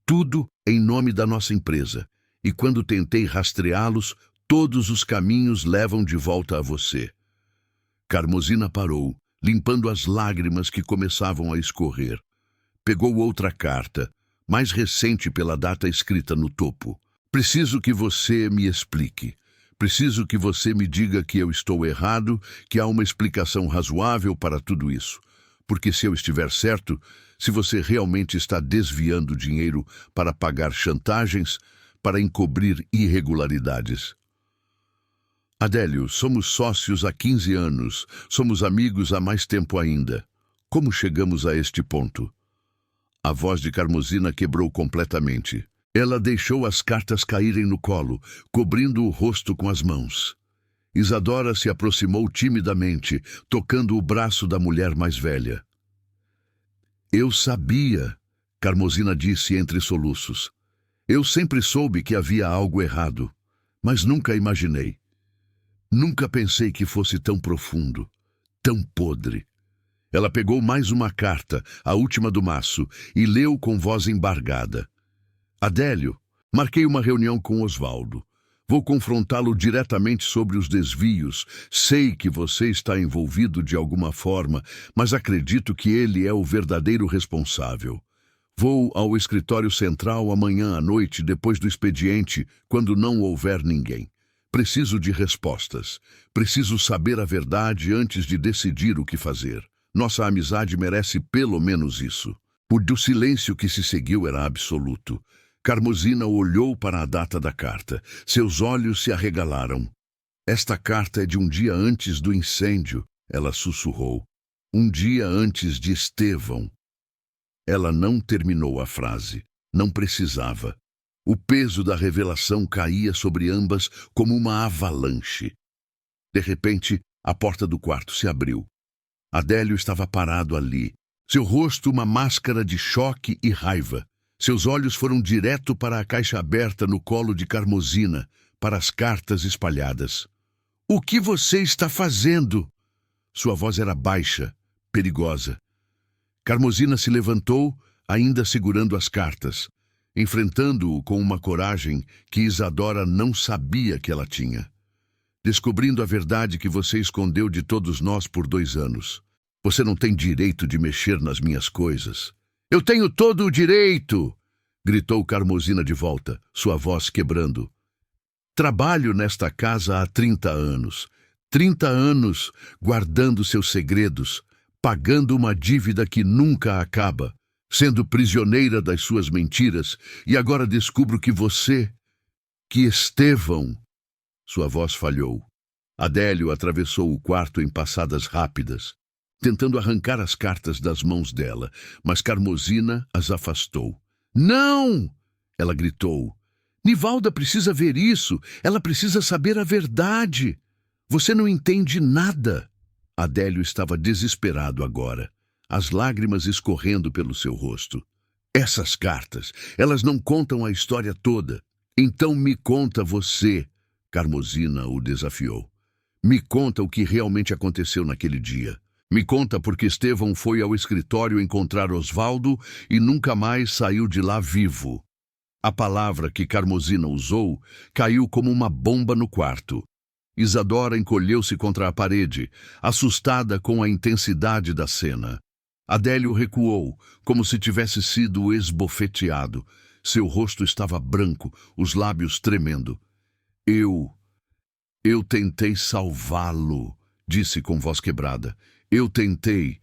tudo em nome da nossa empresa. E quando tentei rastreá-los, todos os caminhos levam de volta a você." Carmosina parou, limpando as lágrimas que começavam a escorrer. Pegou outra carta, mais recente pela data escrita no topo. "Preciso que você me explique. Preciso que você me diga que eu estou errado, que há uma explicação razoável para tudo isso. Porque se eu estiver certo, se você realmente está desviando dinheiro para pagar chantagens, para encobrir irregularidades. Adélio, somos sócios há 15 anos, somos amigos há mais tempo ainda. Como chegamos a este ponto? A voz de Carmosina quebrou completamente. Ela deixou as cartas caírem no colo, cobrindo o rosto com as mãos. Isadora se aproximou timidamente, tocando o braço da mulher mais velha. Eu sabia, Carmosina disse entre soluços. Eu sempre soube que havia algo errado, mas nunca imaginei. Nunca pensei que fosse tão profundo, tão podre. Ela pegou mais uma carta, a última do maço, e leu com voz embargada. Adélio, marquei uma reunião com Osvaldo. Vou confrontá-lo diretamente sobre os desvios. Sei que você está envolvido de alguma forma, mas acredito que ele é o verdadeiro responsável. Vou ao escritório central amanhã à noite, depois do expediente, quando não houver ninguém. Preciso de respostas. Preciso saber a verdade antes de decidir o que fazer. Nossa amizade merece pelo menos isso. O silêncio que se seguiu era absoluto. Carmosina olhou para a data da carta. Seus olhos se arregalaram. Esta carta é de um dia antes do incêndio, ela sussurrou. Um dia antes de Estevão. Ela não terminou a frase. Não precisava. O peso da revelação caía sobre ambas como uma avalanche. De repente, a porta do quarto se abriu. Adélio estava parado ali. Seu rosto uma máscara de choque e raiva. Seus olhos foram direto para a caixa aberta no colo de Carmosina, para as cartas espalhadas. O que você está fazendo? Sua voz era baixa, perigosa. Carmosina se levantou, ainda segurando as cartas, enfrentando-o com uma coragem que Isadora não sabia que ela tinha. Descobrindo a verdade que você escondeu de todos nós por 2 anos. Você não tem direito de mexer nas minhas coisas. Eu tenho todo o direito! Gritou Carmosina de volta, sua voz quebrando. Trabalho nesta casa há 30 anos. 30 anos guardando seus segredos, pagando uma dívida que nunca acaba, sendo prisioneira das suas mentiras, e agora descubro que que Estevão... Sua voz falhou. Adélio atravessou o quarto em passadas rápidas, tentando arrancar as cartas das mãos dela, mas Carmosina as afastou. Não! Ela gritou. Nivalda precisa ver isso. Ela precisa saber a verdade. Você não entende nada. Adélio estava desesperado agora, as lágrimas escorrendo pelo seu rosto. Essas cartas, elas não contam a história toda. Então me conta você, Carmosina o desafiou. Me conta o que realmente aconteceu naquele dia. Me conta porque Estevão foi ao escritório encontrar Osvaldo e nunca mais saiu de lá vivo. A palavra que Carmosina usou caiu como uma bomba no quarto. Isadora encolheu-se contra a parede, assustada com a intensidade da cena. Adélio recuou, como se tivesse sido esbofeteado. Seu rosto estava branco, os lábios tremendo. Eu tentei salvá-lo, disse com voz quebrada. Eu tentei.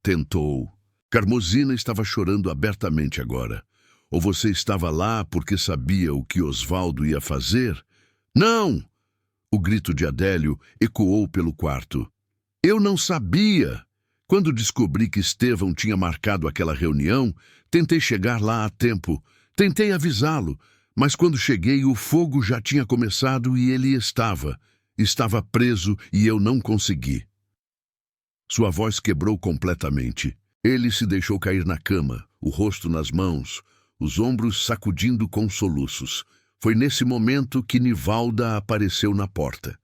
Tentou. Carmosina estava chorando abertamente agora. Ou você estava lá porque sabia o que Osvaldo ia fazer? Não! O grito de Adélio ecoou pelo quarto. Eu não sabia! Quando descobri que Estevão tinha marcado aquela reunião, tentei chegar lá a tempo. Tentei avisá-lo, mas quando cheguei o fogo já tinha começado e ele estava preso e eu não consegui. Sua voz quebrou completamente. Ele se deixou cair na cama, o rosto nas mãos, os ombros sacudindo com soluços. Foi nesse momento que Nivalda apareceu na porta.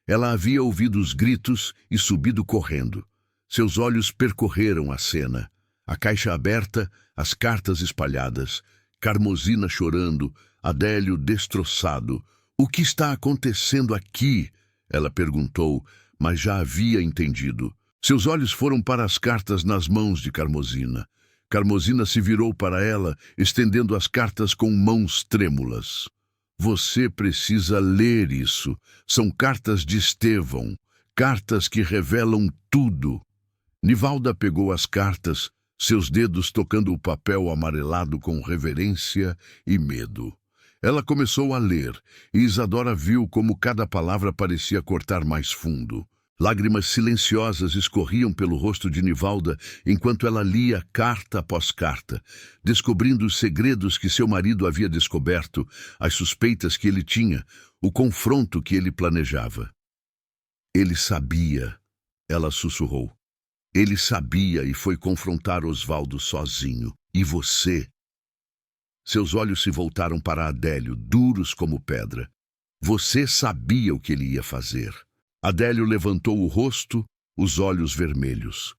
Ela havia ouvido os gritos e subido correndo. Seus olhos percorreram a cena. A caixa aberta, as cartas espalhadas, Carmosina chorando, Adélio destroçado. O que está acontecendo aqui? Ela perguntou, mas já havia entendido. Seus olhos foram para as cartas nas mãos de Carmosina. Carmosina se virou para ela, estendendo as cartas com mãos trêmulas. Você precisa ler isso. São cartas de Estevão. Cartas que revelam tudo. Nivalda pegou as cartas, seus dedos tocando o papel amarelado com reverência e medo. Ela começou a ler, e Isadora viu como cada palavra parecia cortar mais fundo. Lágrimas silenciosas escorriam pelo rosto de Nivalda enquanto ela lia carta após carta, descobrindo os segredos que seu marido havia descoberto, as suspeitas que ele tinha, o confronto que ele planejava. Ele sabia, ela sussurrou. Ele sabia e foi confrontar Osvaldo sozinho. E você? Seus olhos se voltaram para Adélio, duros como pedra. Você sabia o que ele ia fazer. Adélio levantou o rosto, os olhos vermelhos.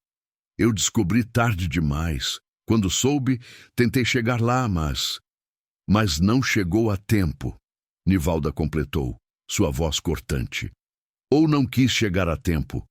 Eu descobri tarde demais. Quando soube, tentei chegar lá, mas não chegou a tempo. Nivalda completou, sua voz cortante. Ou não quis chegar a tempo.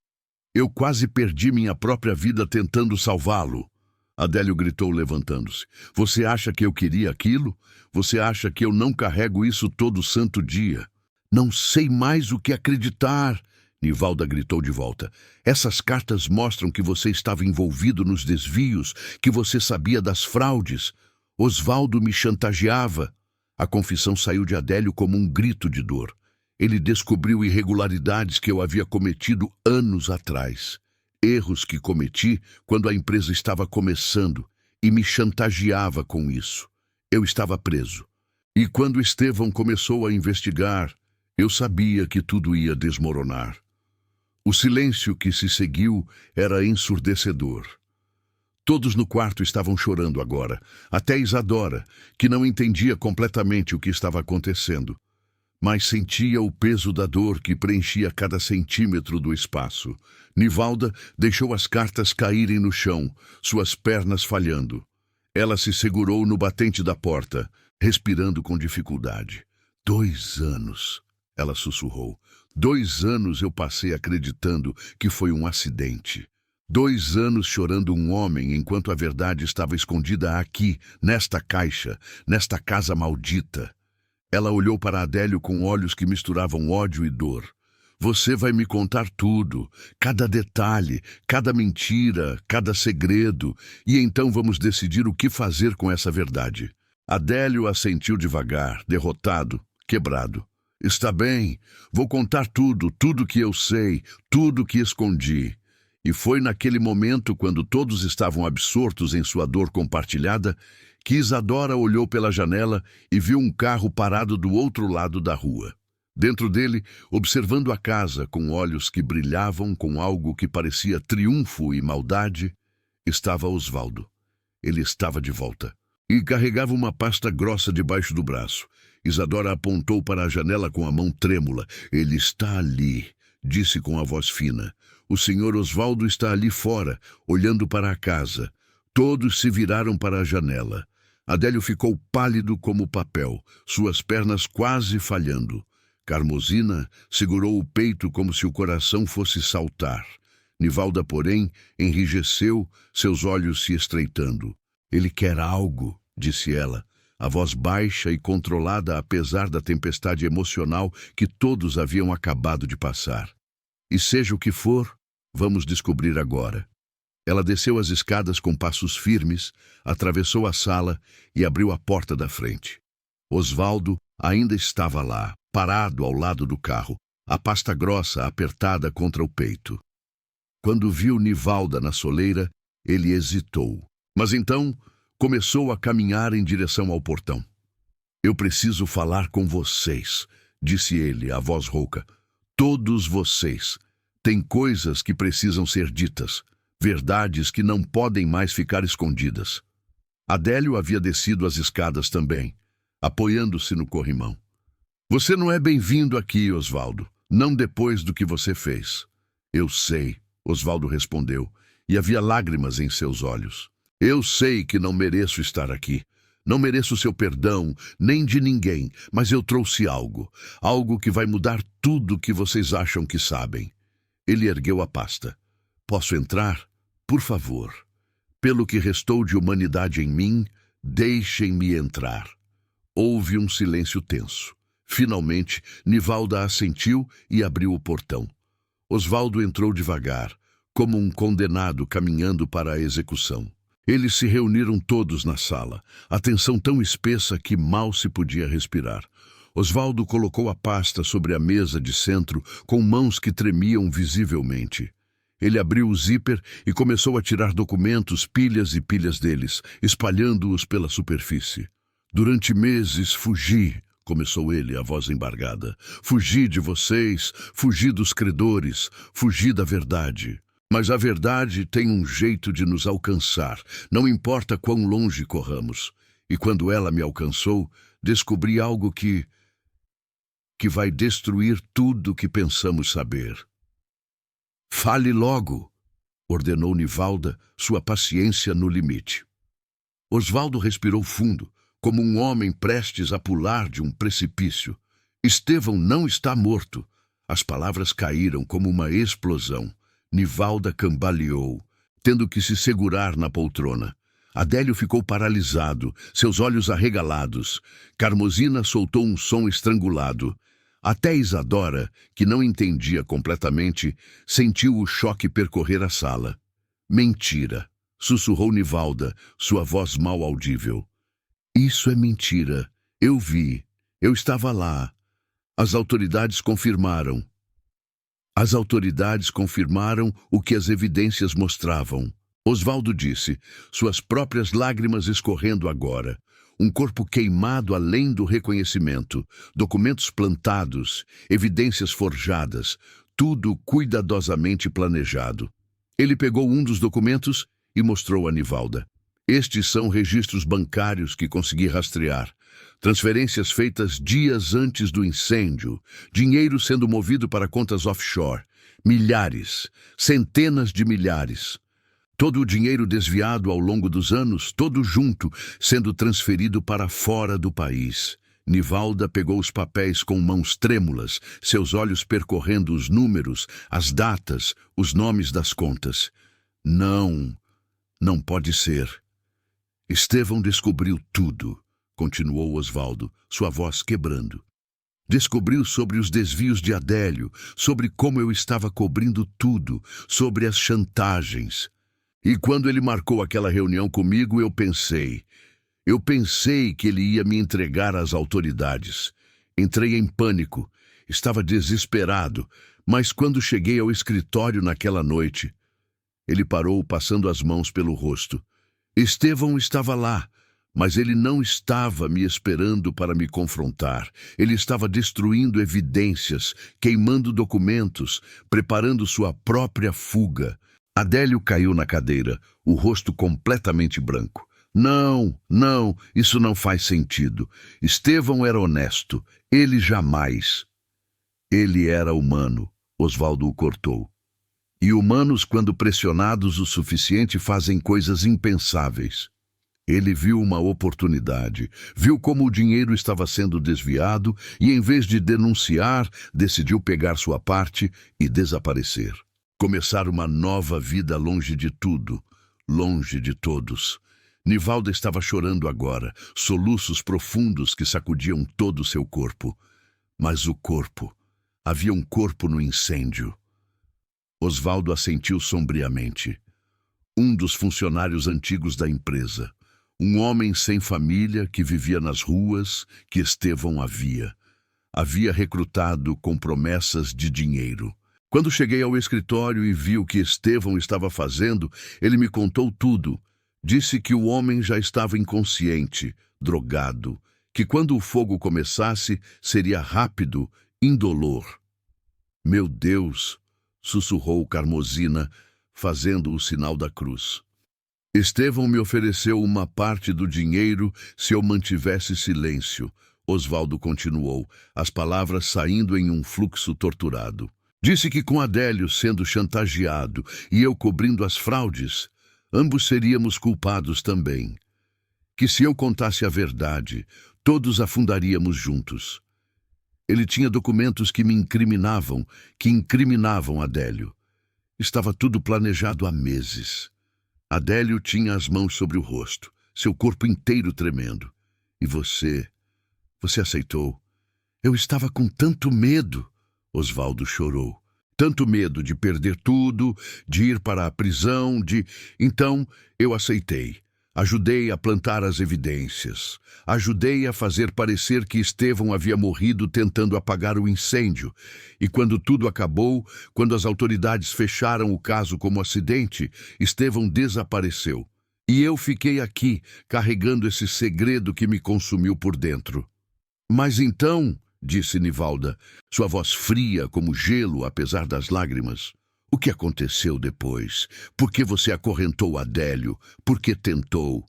Eu quase perdi minha própria vida tentando salvá-lo. Adélio gritou, levantando-se. Você acha que eu queria aquilo? Você acha que eu não carrego isso todo santo dia? Não sei mais o que acreditar. Nivalda gritou de volta. Essas cartas mostram que você estava envolvido nos desvios, que você sabia das fraudes. Osvaldo me chantageava. A confissão saiu de Adélio como um grito de dor. Ele descobriu irregularidades que eu havia cometido anos atrás. Erros que cometi quando a empresa estava começando e me chantageava com isso. Eu estava preso. E quando Estevão começou a investigar, eu sabia que tudo ia desmoronar. O silêncio que se seguiu era ensurdecedor. Todos no quarto estavam chorando agora, até Isadora, que não entendia completamente o que estava acontecendo, mas sentia o peso da dor que preenchia cada centímetro do espaço. Nivalda deixou as cartas caírem no chão, suas pernas falhando. Ela se segurou no batente da porta, respirando com dificuldade. 2 anos, ela sussurrou. 2 anos eu passei acreditando que foi um acidente. 2 anos chorando um homem enquanto a verdade estava escondida aqui, nesta caixa, nesta casa maldita. Ela olhou para Adélio com olhos que misturavam ódio e dor. Você vai me contar tudo, cada detalhe, cada mentira, cada segredo, e então vamos decidir o que fazer com essa verdade. Adélio assentiu devagar, derrotado, quebrado. Está bem, vou contar tudo, tudo que eu sei, tudo que escondi. E foi naquele momento, quando todos estavam absortos em sua dor compartilhada, que Isadora olhou pela janela e viu um carro parado do outro lado da rua. Dentro dele, observando a casa com olhos que brilhavam com algo que parecia triunfo e maldade, estava Osvaldo. Ele estava de volta. E carregava uma pasta grossa debaixo do braço. Isadora apontou para a janela com a mão trêmula. Ele está ali, disse com a voz fina. O senhor Osvaldo está ali fora, olhando para a casa. Todos se viraram para a janela. Adélio ficou pálido como papel, suas pernas quase falhando. Carmosina segurou o peito como se o coração fosse saltar. Nivalda, porém, enrijeceu, seus olhos se estreitando. Ele quer algo, disse ela, a voz baixa e controlada apesar da tempestade emocional que todos haviam acabado de passar. E seja o que for, vamos descobrir agora. Ela desceu as escadas com passos firmes, atravessou a sala e abriu a porta da frente. Osvaldo ainda estava lá, parado ao lado do carro, a pasta grossa apertada contra o peito. Quando viu Nivalda na soleira, ele hesitou. Mas então começou a caminhar em direção ao portão. Eu preciso falar com vocês, disse ele, a voz rouca. Todos vocês. Tem coisas que precisam ser ditas, verdades que não podem mais ficar escondidas. Adélio havia descido as escadas também, apoiando-se no corrimão. Você não é bem-vindo aqui, Osvaldo, não depois do que você fez. Eu sei, Osvaldo respondeu, e havia lágrimas em seus olhos. Eu sei que não mereço estar aqui. Não mereço seu perdão, nem de ninguém, mas eu trouxe algo. Algo que vai mudar tudo que vocês acham que sabem. Ele ergueu a pasta. Posso entrar? Por favor. Pelo que restou de humanidade em mim, deixem-me entrar. Houve um silêncio tenso. Finalmente, Nivalda assentiu e abriu o portão. Osvaldo entrou devagar, como um condenado caminhando para a execução. Eles se reuniram todos na sala, a tensão tão espessa que mal se podia respirar. Osvaldo colocou a pasta sobre a mesa de centro com mãos que tremiam visivelmente. Ele abriu o zíper e começou a tirar documentos, pilhas e pilhas deles, espalhando-os pela superfície. Durante meses fugi, começou ele, a voz embargada. Fugi de vocês, fugi dos credores, fugi da verdade. Mas a verdade tem um jeito de nos alcançar, não importa quão longe corramos. E quando ela me alcançou, descobri algo que vai destruir tudo que pensamos saber. Fale logo, ordenou Nivalda, sua paciência no limite. Osvaldo respirou fundo, como um homem prestes a pular de um precipício. Estevão não está morto. As palavras caíram como uma explosão. Nivalda cambaleou, tendo que se segurar na poltrona. Adélio ficou paralisado, seus olhos arregalados. Carmosina soltou um som estrangulado. Até Isadora, que não entendia completamente, sentiu o choque percorrer a sala. Mentira, sussurrou Nivalda, sua voz mal audível. Isso é mentira. Eu vi. Eu estava lá. As autoridades confirmaram. As autoridades confirmaram o que as evidências mostravam. Osvaldo disse, suas próprias lágrimas escorrendo agora. Um corpo queimado além do reconhecimento, documentos plantados, evidências forjadas, tudo cuidadosamente planejado. Ele pegou um dos documentos e mostrou a Nivalda. Estes são registros bancários que consegui rastrear. Transferências feitas dias antes do incêndio, dinheiro sendo movido para contas offshore. Milhares, centenas de milhares. Todo o dinheiro desviado ao longo dos anos, todo junto, sendo transferido para fora do país. Nivalda pegou os papéis com mãos trêmulas, seus olhos percorrendo os números, as datas, os nomes das contas. Não, não pode ser. Estevão descobriu tudo, continuou Osvaldo, sua voz quebrando. Descobriu sobre os desvios de Adélio, sobre como eu estava cobrindo tudo, sobre as chantagens. E quando ele marcou aquela reunião comigo, eu pensei que ele ia me entregar às autoridades. Entrei em pânico, estava desesperado, mas quando cheguei ao escritório naquela noite, ele parou passando as mãos pelo rosto. Estevão estava lá, mas ele não estava me esperando para me confrontar. Ele estava destruindo evidências, queimando documentos, preparando sua própria fuga. Adélio caiu na cadeira, o rosto completamente branco. Não, isso não faz sentido. Estevão era honesto. Ele jamais. Ele era humano, Osvaldo o cortou. E humanos, quando pressionados o suficiente, fazem coisas impensáveis. Ele viu uma oportunidade, viu como o dinheiro estava sendo desviado e, em vez de denunciar, decidiu pegar sua parte e desaparecer. Começar uma nova vida longe de tudo, longe de todos. Nivalda estava chorando agora, soluços profundos que sacudiam todo o seu corpo. Mas o corpo, havia um corpo no incêndio. Osvaldo assentiu sombriamente. Um dos funcionários antigos da empresa. Um homem sem família que vivia nas ruas que Estevão havia. Havia recrutado com promessas de dinheiro. Quando cheguei ao escritório e vi o que Estevão estava fazendo, ele me contou tudo. Disse que o homem já estava inconsciente, drogado, que quando o fogo começasse, seria rápido, indolor. Meu Deus, sussurrou Carmosina, fazendo o sinal da cruz. Estevão me ofereceu uma parte do dinheiro se eu mantivesse silêncio, Osvaldo continuou, as palavras saindo em um fluxo torturado. Disse que com Adélio sendo chantageado e eu cobrindo as fraudes, ambos seríamos culpados também. Que se eu contasse a verdade, todos afundaríamos juntos. Ele tinha documentos que me incriminavam, que incriminavam Adélio. Estava tudo planejado há meses. Adélio tinha as mãos sobre o rosto, seu corpo inteiro tremendo. E você aceitou. Eu estava com tanto medo. Osvaldo chorou. Tanto medo de perder tudo, de ir para a prisão, de... Então, eu aceitei. Ajudei a plantar as evidências. Ajudei a fazer parecer que Estevão havia morrido tentando apagar o incêndio. E quando tudo acabou, quando as autoridades fecharam o caso como acidente, Estevão desapareceu. E eu fiquei aqui, carregando esse segredo que me consumiu por dentro. Mas então, disse Nivalda, sua voz fria como gelo, apesar das lágrimas. O que aconteceu depois? Por que você acorrentou Adélio? Por que tentou?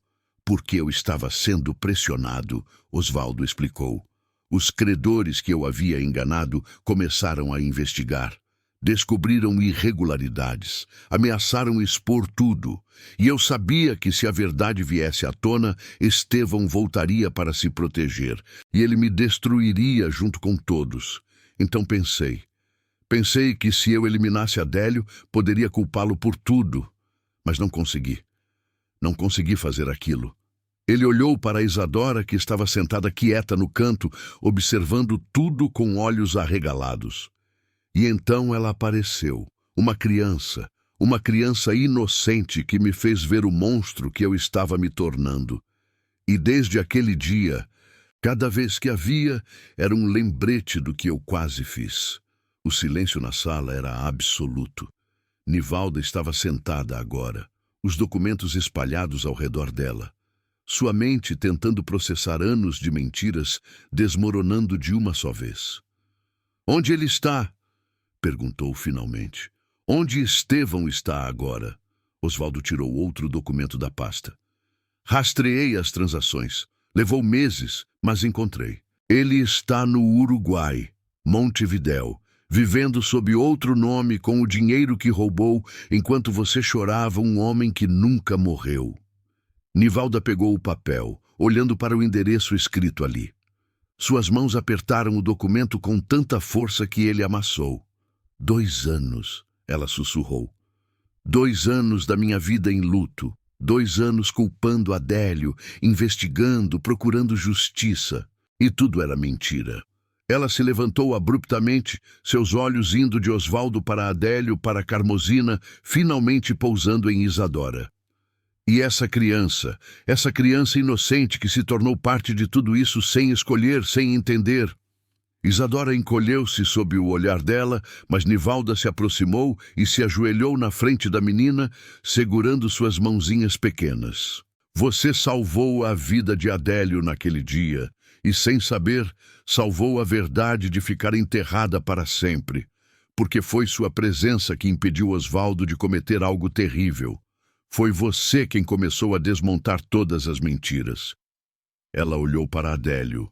Porque eu estava sendo pressionado, Osvaldo explicou. Os credores que eu havia enganado começaram a investigar. Descobriram irregularidades, ameaçaram expor tudo. E eu sabia que se a verdade viesse à tona, Estevão voltaria para se proteger, e ele me destruiria junto com todos. Então Pensei que se eu eliminasse Adélio, poderia culpá-lo por tudo, mas não consegui. Não consegui fazer aquilo. Ele olhou para Isadora, que estava sentada quieta no canto, observando tudo com olhos arregalados. E então ela apareceu, uma criança inocente que me fez ver o monstro que eu estava me tornando. E desde aquele dia, cada vez que a via, era um lembrete do que eu quase fiz. O silêncio na sala era absoluto. Nivalda estava sentada agora, os documentos espalhados ao redor dela. Sua mente tentando processar anos de mentiras, desmoronando de uma só vez. "Onde ele está?" perguntou finalmente. "Onde Estevão está agora?" Osvaldo tirou outro documento da pasta. "Rastreei as transações. Levou meses, mas encontrei. Ele está no Uruguai, Montevidéu, vivendo sob outro nome com o dinheiro que roubou enquanto você chorava, um homem que nunca morreu." Nivalda pegou o papel, olhando para o endereço escrito ali. Suas mãos apertaram o documento com tanta força que ele amassou. 2 anos, ela sussurrou. 2 anos da minha vida em luto. 2 anos culpando Adélio, investigando, procurando justiça. E tudo era mentira. Ela se levantou abruptamente, seus olhos indo de Osvaldo para Adélio, para Carmozina, finalmente pousando em Isadora. E essa criança inocente que se tornou parte de tudo isso sem escolher, sem entender. Isadora encolheu-se sob o olhar dela, mas Nivalda se aproximou e se ajoelhou na frente da menina, segurando suas mãozinhas pequenas. "Você salvou a vida de Adélio naquele dia, e sem saber, salvou a verdade de ficar enterrada para sempre, porque foi sua presença que impediu Osvaldo de cometer algo terrível. Foi você quem começou a desmontar todas as mentiras." Ela olhou para Adélio.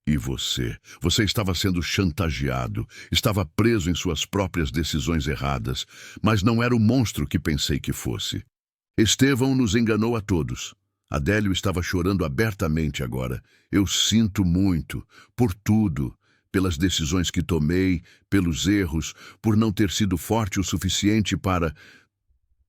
"E você estava sendo chantageado, estava preso em suas próprias decisões erradas, mas não era o monstro que pensei que fosse. Estevão nos enganou a todos." Adélio estava chorando abertamente agora. "Eu sinto muito, por tudo, pelas decisões que tomei, pelos erros, por não ter sido forte o suficiente para..."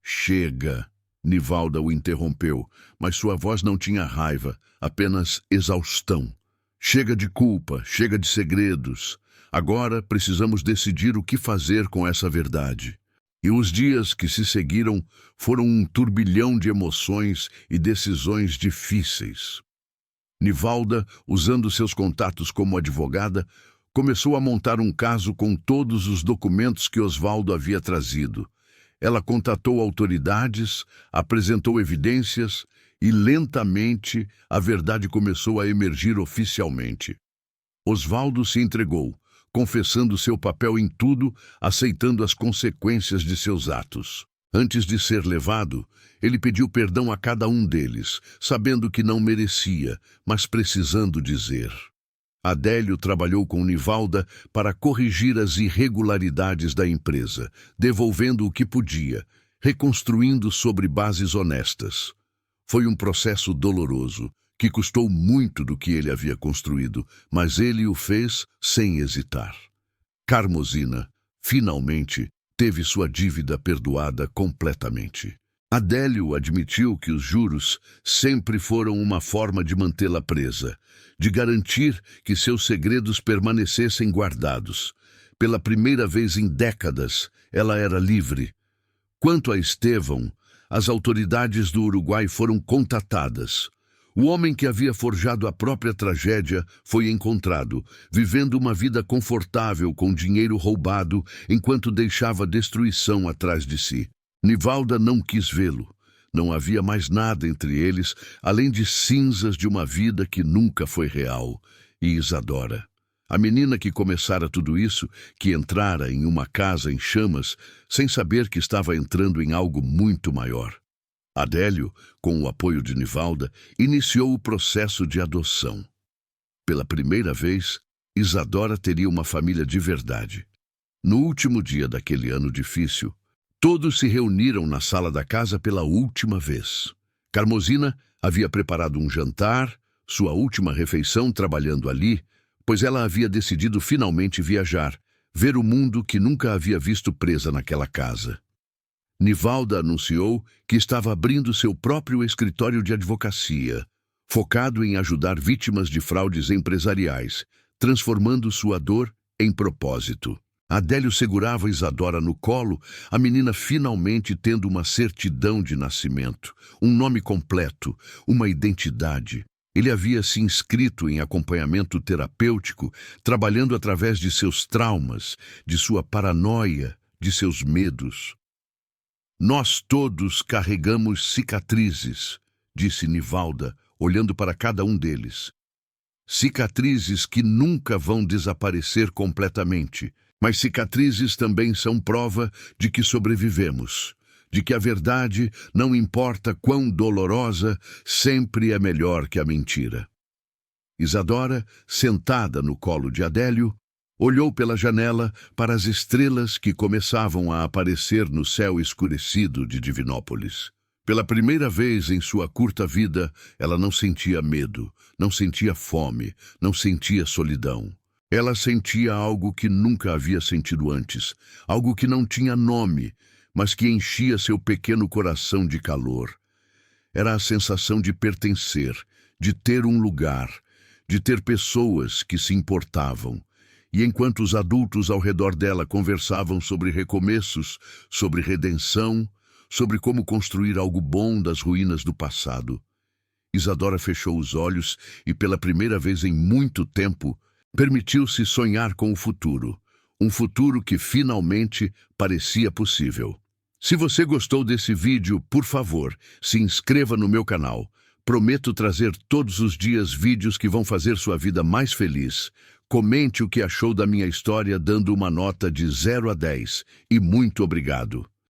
"Chega!" Nivalda o interrompeu, mas sua voz não tinha raiva, apenas exaustão. "Chega de culpa, chega de segredos. Agora precisamos decidir o que fazer com essa verdade." E os dias que se seguiram foram um turbilhão de emoções e decisões difíceis. Nivalda, usando seus contatos como advogada, começou a montar um caso com todos os documentos que Osvaldo havia trazido. Ela contatou autoridades, apresentou evidências e, lentamente, a verdade começou a emergir oficialmente. Osvaldo se entregou, confessando seu papel em tudo, aceitando as consequências de seus atos. Antes de ser levado, ele pediu perdão a cada um deles, sabendo que não merecia, mas precisando dizer. Adélio trabalhou com Nivalda para corrigir as irregularidades da empresa, devolvendo o que podia, reconstruindo sobre bases honestas. Foi um processo doloroso, que custou muito do que ele havia construído, mas ele o fez sem hesitar. Carmozina, finalmente, teve sua dívida perdoada completamente. Adélio admitiu que os juros sempre foram uma forma de mantê-la presa, de garantir que seus segredos permanecessem guardados. Pela primeira vez em décadas, ela era livre. Quanto a Estevão, as autoridades do Uruguai foram contatadas. O homem que havia forjado a própria tragédia foi encontrado, vivendo uma vida confortável com dinheiro roubado, enquanto deixava destruição atrás de si. Nivalda não quis vê-lo. Não havia mais nada entre eles, além de cinzas de uma vida que nunca foi real. E Isadora, a menina que começara tudo isso, que entrara em uma casa em chamas, sem saber que estava entrando em algo muito maior. Adélio, com o apoio de Nivalda, iniciou o processo de adoção. Pela primeira vez, Isadora teria uma família de verdade. No último dia daquele ano difícil, todos se reuniram na sala da casa pela última vez. Carmosina havia preparado um jantar, sua última refeição trabalhando ali, pois ela havia decidido finalmente viajar, ver o mundo que nunca havia visto presa naquela casa. Nivalda anunciou que estava abrindo seu próprio escritório de advocacia, focado em ajudar vítimas de fraudes empresariais, transformando sua dor em propósito. Adélio segurava Isadora no colo, a menina finalmente tendo uma certidão de nascimento, um nome completo, uma identidade. Ele havia se inscrito em acompanhamento terapêutico, trabalhando através de seus traumas, de sua paranoia, de seus medos. Nós todos carregamos cicatrizes, disse Nivalda, olhando para cada um deles. Cicatrizes que nunca vão desaparecer completamente, mas cicatrizes também são prova de que sobrevivemos, de que a verdade, não importa quão dolorosa, sempre é melhor que a mentira. Isadora, sentada no colo de Adélio, olhou pela janela para as estrelas que começavam a aparecer no céu escurecido de Divinópolis. Pela primeira vez em sua curta vida, ela não sentia medo, não sentia fome, não sentia solidão. Ela sentia algo que nunca havia sentido antes, algo que não tinha nome, mas que enchia seu pequeno coração de calor. Era a sensação de pertencer, de ter um lugar, de ter pessoas que se importavam. E enquanto os adultos ao redor dela conversavam sobre recomeços, sobre redenção, sobre como construir algo bom das ruínas do passado, Isadora fechou os olhos e, pela primeira vez em muito tempo, permitiu-se sonhar com o futuro, um futuro que finalmente parecia possível. Se você gostou desse vídeo, por favor, se inscreva no meu canal. Prometo trazer todos os dias vídeos que vão fazer sua vida mais feliz. Comente o que achou da minha história dando uma nota de 0 a 10 e muito obrigado.